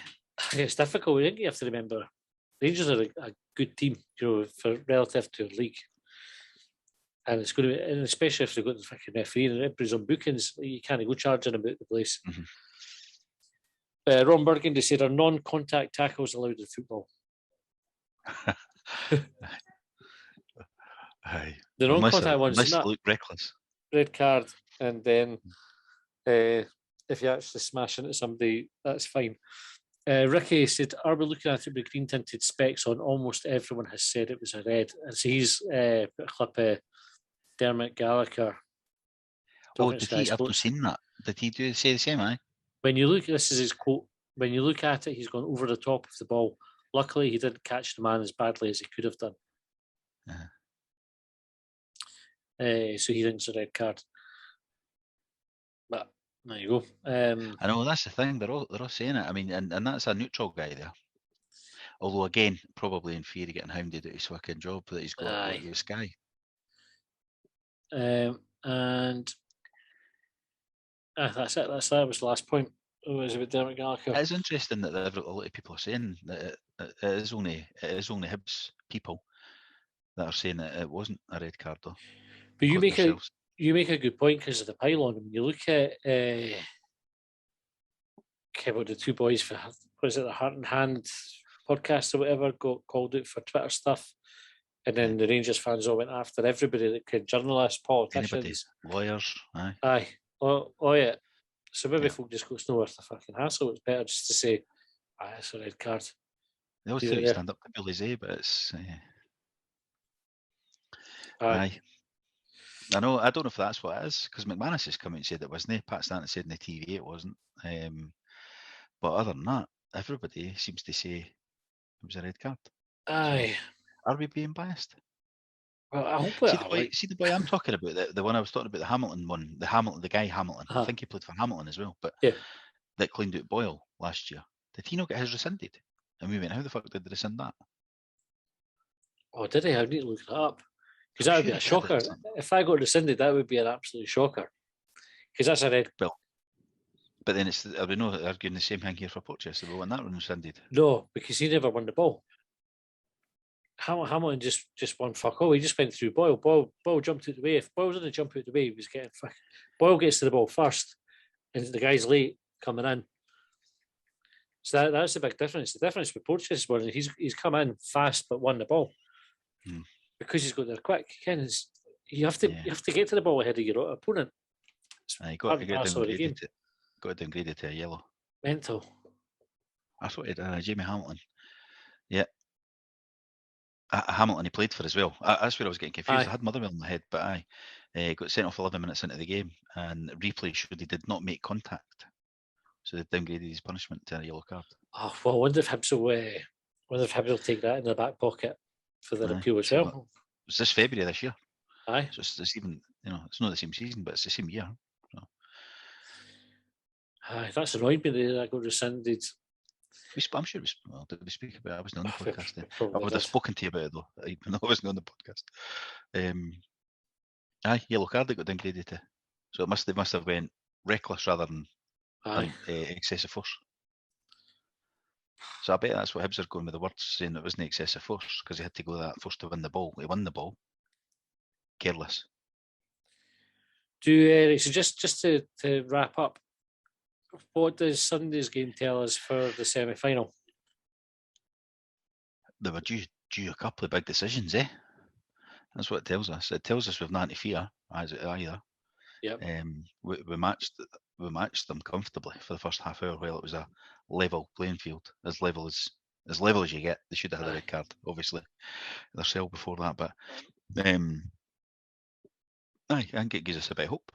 It's difficult. I think you have to remember Rangers are a good team, for relative to the league. And it's going to be, and especially if they've got the fucking referee and everybody's on bookings, you can't go charging about the place. Ron Burgundy said, are non-contact tackles allowed in football? Aye. The non-contact ones, unless look reckless. Red card, and then if you actually smash into somebody, that's fine. Ricky said, are we looking at it with green tinted specs on? Almost everyone has said it was a red. And so he's put a clip of Dermot Gallagher. Oh, did he? I've not seen that. Did he say the same, aye? When you look, this is his quote, when you look at it, he's gone over the top of the ball. Luckily, he didn't catch the man as badly as he could have done. So he didn't get a red card. But there you go. I know, that's the thing. They're all saying it. I mean, and that's a neutral guy there. Although again, probably in fear of getting hounded at his fucking job that he's got with Sky. And that's it. That was the last point. It was about Dermot Gallagher. It's interesting that a lot of people are saying that it is only Hibs people that are saying that it wasn't a red card though. But you make a good point because of the pylon. When you look at about the two boys for the Heart and Hand podcast or whatever got called out for Twitter stuff, and then the Rangers fans all went after everybody that could, journalists, politicians, lawyers, aye. Oh yeah. So maybe folk just go, it's not worth the fucking hassle. It's better just to say, it's a red card. They always say stand up to Billy Zay, but it's aye. I know. I don't know if that's what it is because McManus has come out and said it wasn't. Pat Stanton said in the TV it wasn't. But other than that, everybody seems to say it was a red card. Aye. So, are we being biased? Well, I hope see the boy I'm talking about, the one I was talking about, the Hamilton one, the guy Hamilton. I think he played for Hamilton as well, but that cleaned out Boyle last year. Did he not get his rescinded? And we went, how the fuck did they rescind that? Oh, did he? I need to look that up. Because that would be a shocker. If I got rescinded, that would be an absolute shocker. Because that's a red. Well, but then are we not arguing the same thing here for Porteous? We want that one rescinded. No, because he never won the ball. Hamilton just won fuck all. He just went through Boyle. Boyle jumped out the way. If Boyle didn't jump out the way, he was getting fuck. Boyle gets to the ball first, and the guy's late coming in. So that's the big difference. The difference with Porteous was he's come in fast but won the ball. Because he's got there quick. You have to get to the ball ahead of your opponent. You got to get downgraded to a yellow. Mental. That's what Jamie Hamilton. Yeah. Hamilton he played for as well. That's where I was getting confused. I had Motherwell in my head, but got sent off 11 minutes into the game, and replay showed he did not make contact, so they downgraded his punishment to a yellow card. Oh well, I wonder if Hibs will take that in the back pocket for their appeal as well. It's this February this year. Aye. So it's even, it's not the same season, but it's the same year. So. Aye, that's annoyed me that I got rescinded. I'm sure did we speak about it? I wasn't on the podcast then. I would have spoken to you about it though, even though I wasn't on the podcast. Yellow card they got downgraded to. So they must have went reckless rather than excessive force. So I bet that's what Hibs are going with the words, saying it wasn't excessive force because he had to go that force to win the ball. He won the ball. Careless. So just to wrap up, what does Sunday's game tell us for the semi-final? They were due a couple of big decisions, eh? That's what it tells us. It tells us we've nothing to fear either. Yep. We matched them comfortably for the first half hour while it was a level playing field, as level as you get. They should have had a red card, obviously, themselves before that. But I think it gives us a bit of hope.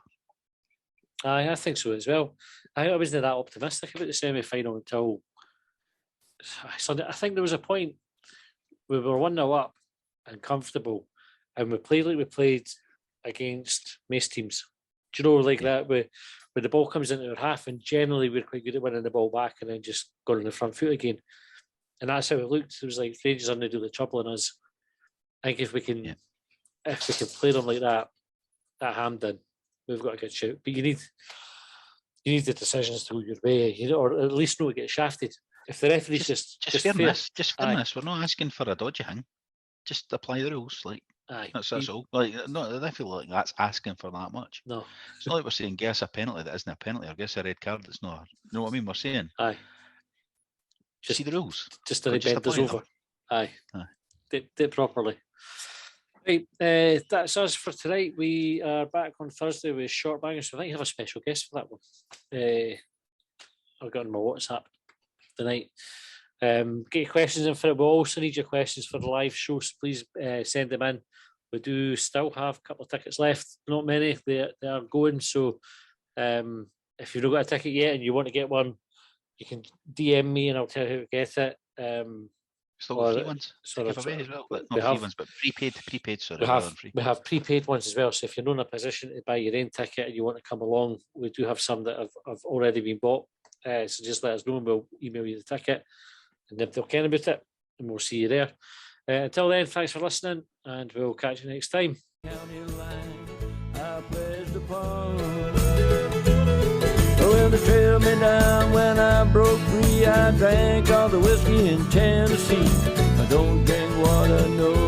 I think so as well. I wasn't that optimistic about the semi-final until Sunday. I think there was a point we were 1-0 up and comfortable, and we played like we played against most teams. Do you know, like that, where the ball comes into our half, and generally we're quite good at winning the ball back and then just going on the front foot again. And that's how it looked. It was like Rangers are going to do the trouble on us. I think if we can play them like that at Hampden, we've got a good shout. But you need the decisions to go your way, or at least not get shafted. If the referee's just fairness, we're not asking for a dodgy thing. Just apply the rules, like that's all. Like, no, I feel like that's asking for that much. No, it's not like we're saying guess a penalty that isn't a penalty, or guess a red card that's not. You know what I mean? We're saying just see the rules. Just bend us over. Aye. Do it properly. Right, that's us for tonight. We are back on Thursday with Shortbangers. So I think you have a special guest for that one. I've got on my WhatsApp tonight. Get your questions in for it. We also need your questions for the live show, so please send them in. We do still have a couple of tickets left, not many. They are going, so if you've not got a ticket yet and you want to get one, you can DM me and I'll tell you how to get it. Still free ones to give away as well, but not free ones, but prepaid. Sorry, we have prepaid ones as well. So if you're not in a position to buy your own ticket and you want to come along, we do have some that have already been bought. So just let us know and we'll email you the ticket, and if they'll care about it, and we'll see you there. Until then, thanks for listening, and we'll catch you next time. Well, they trailed me down when I broke free. I drank all the whiskey in Tennessee. I don't drink water, no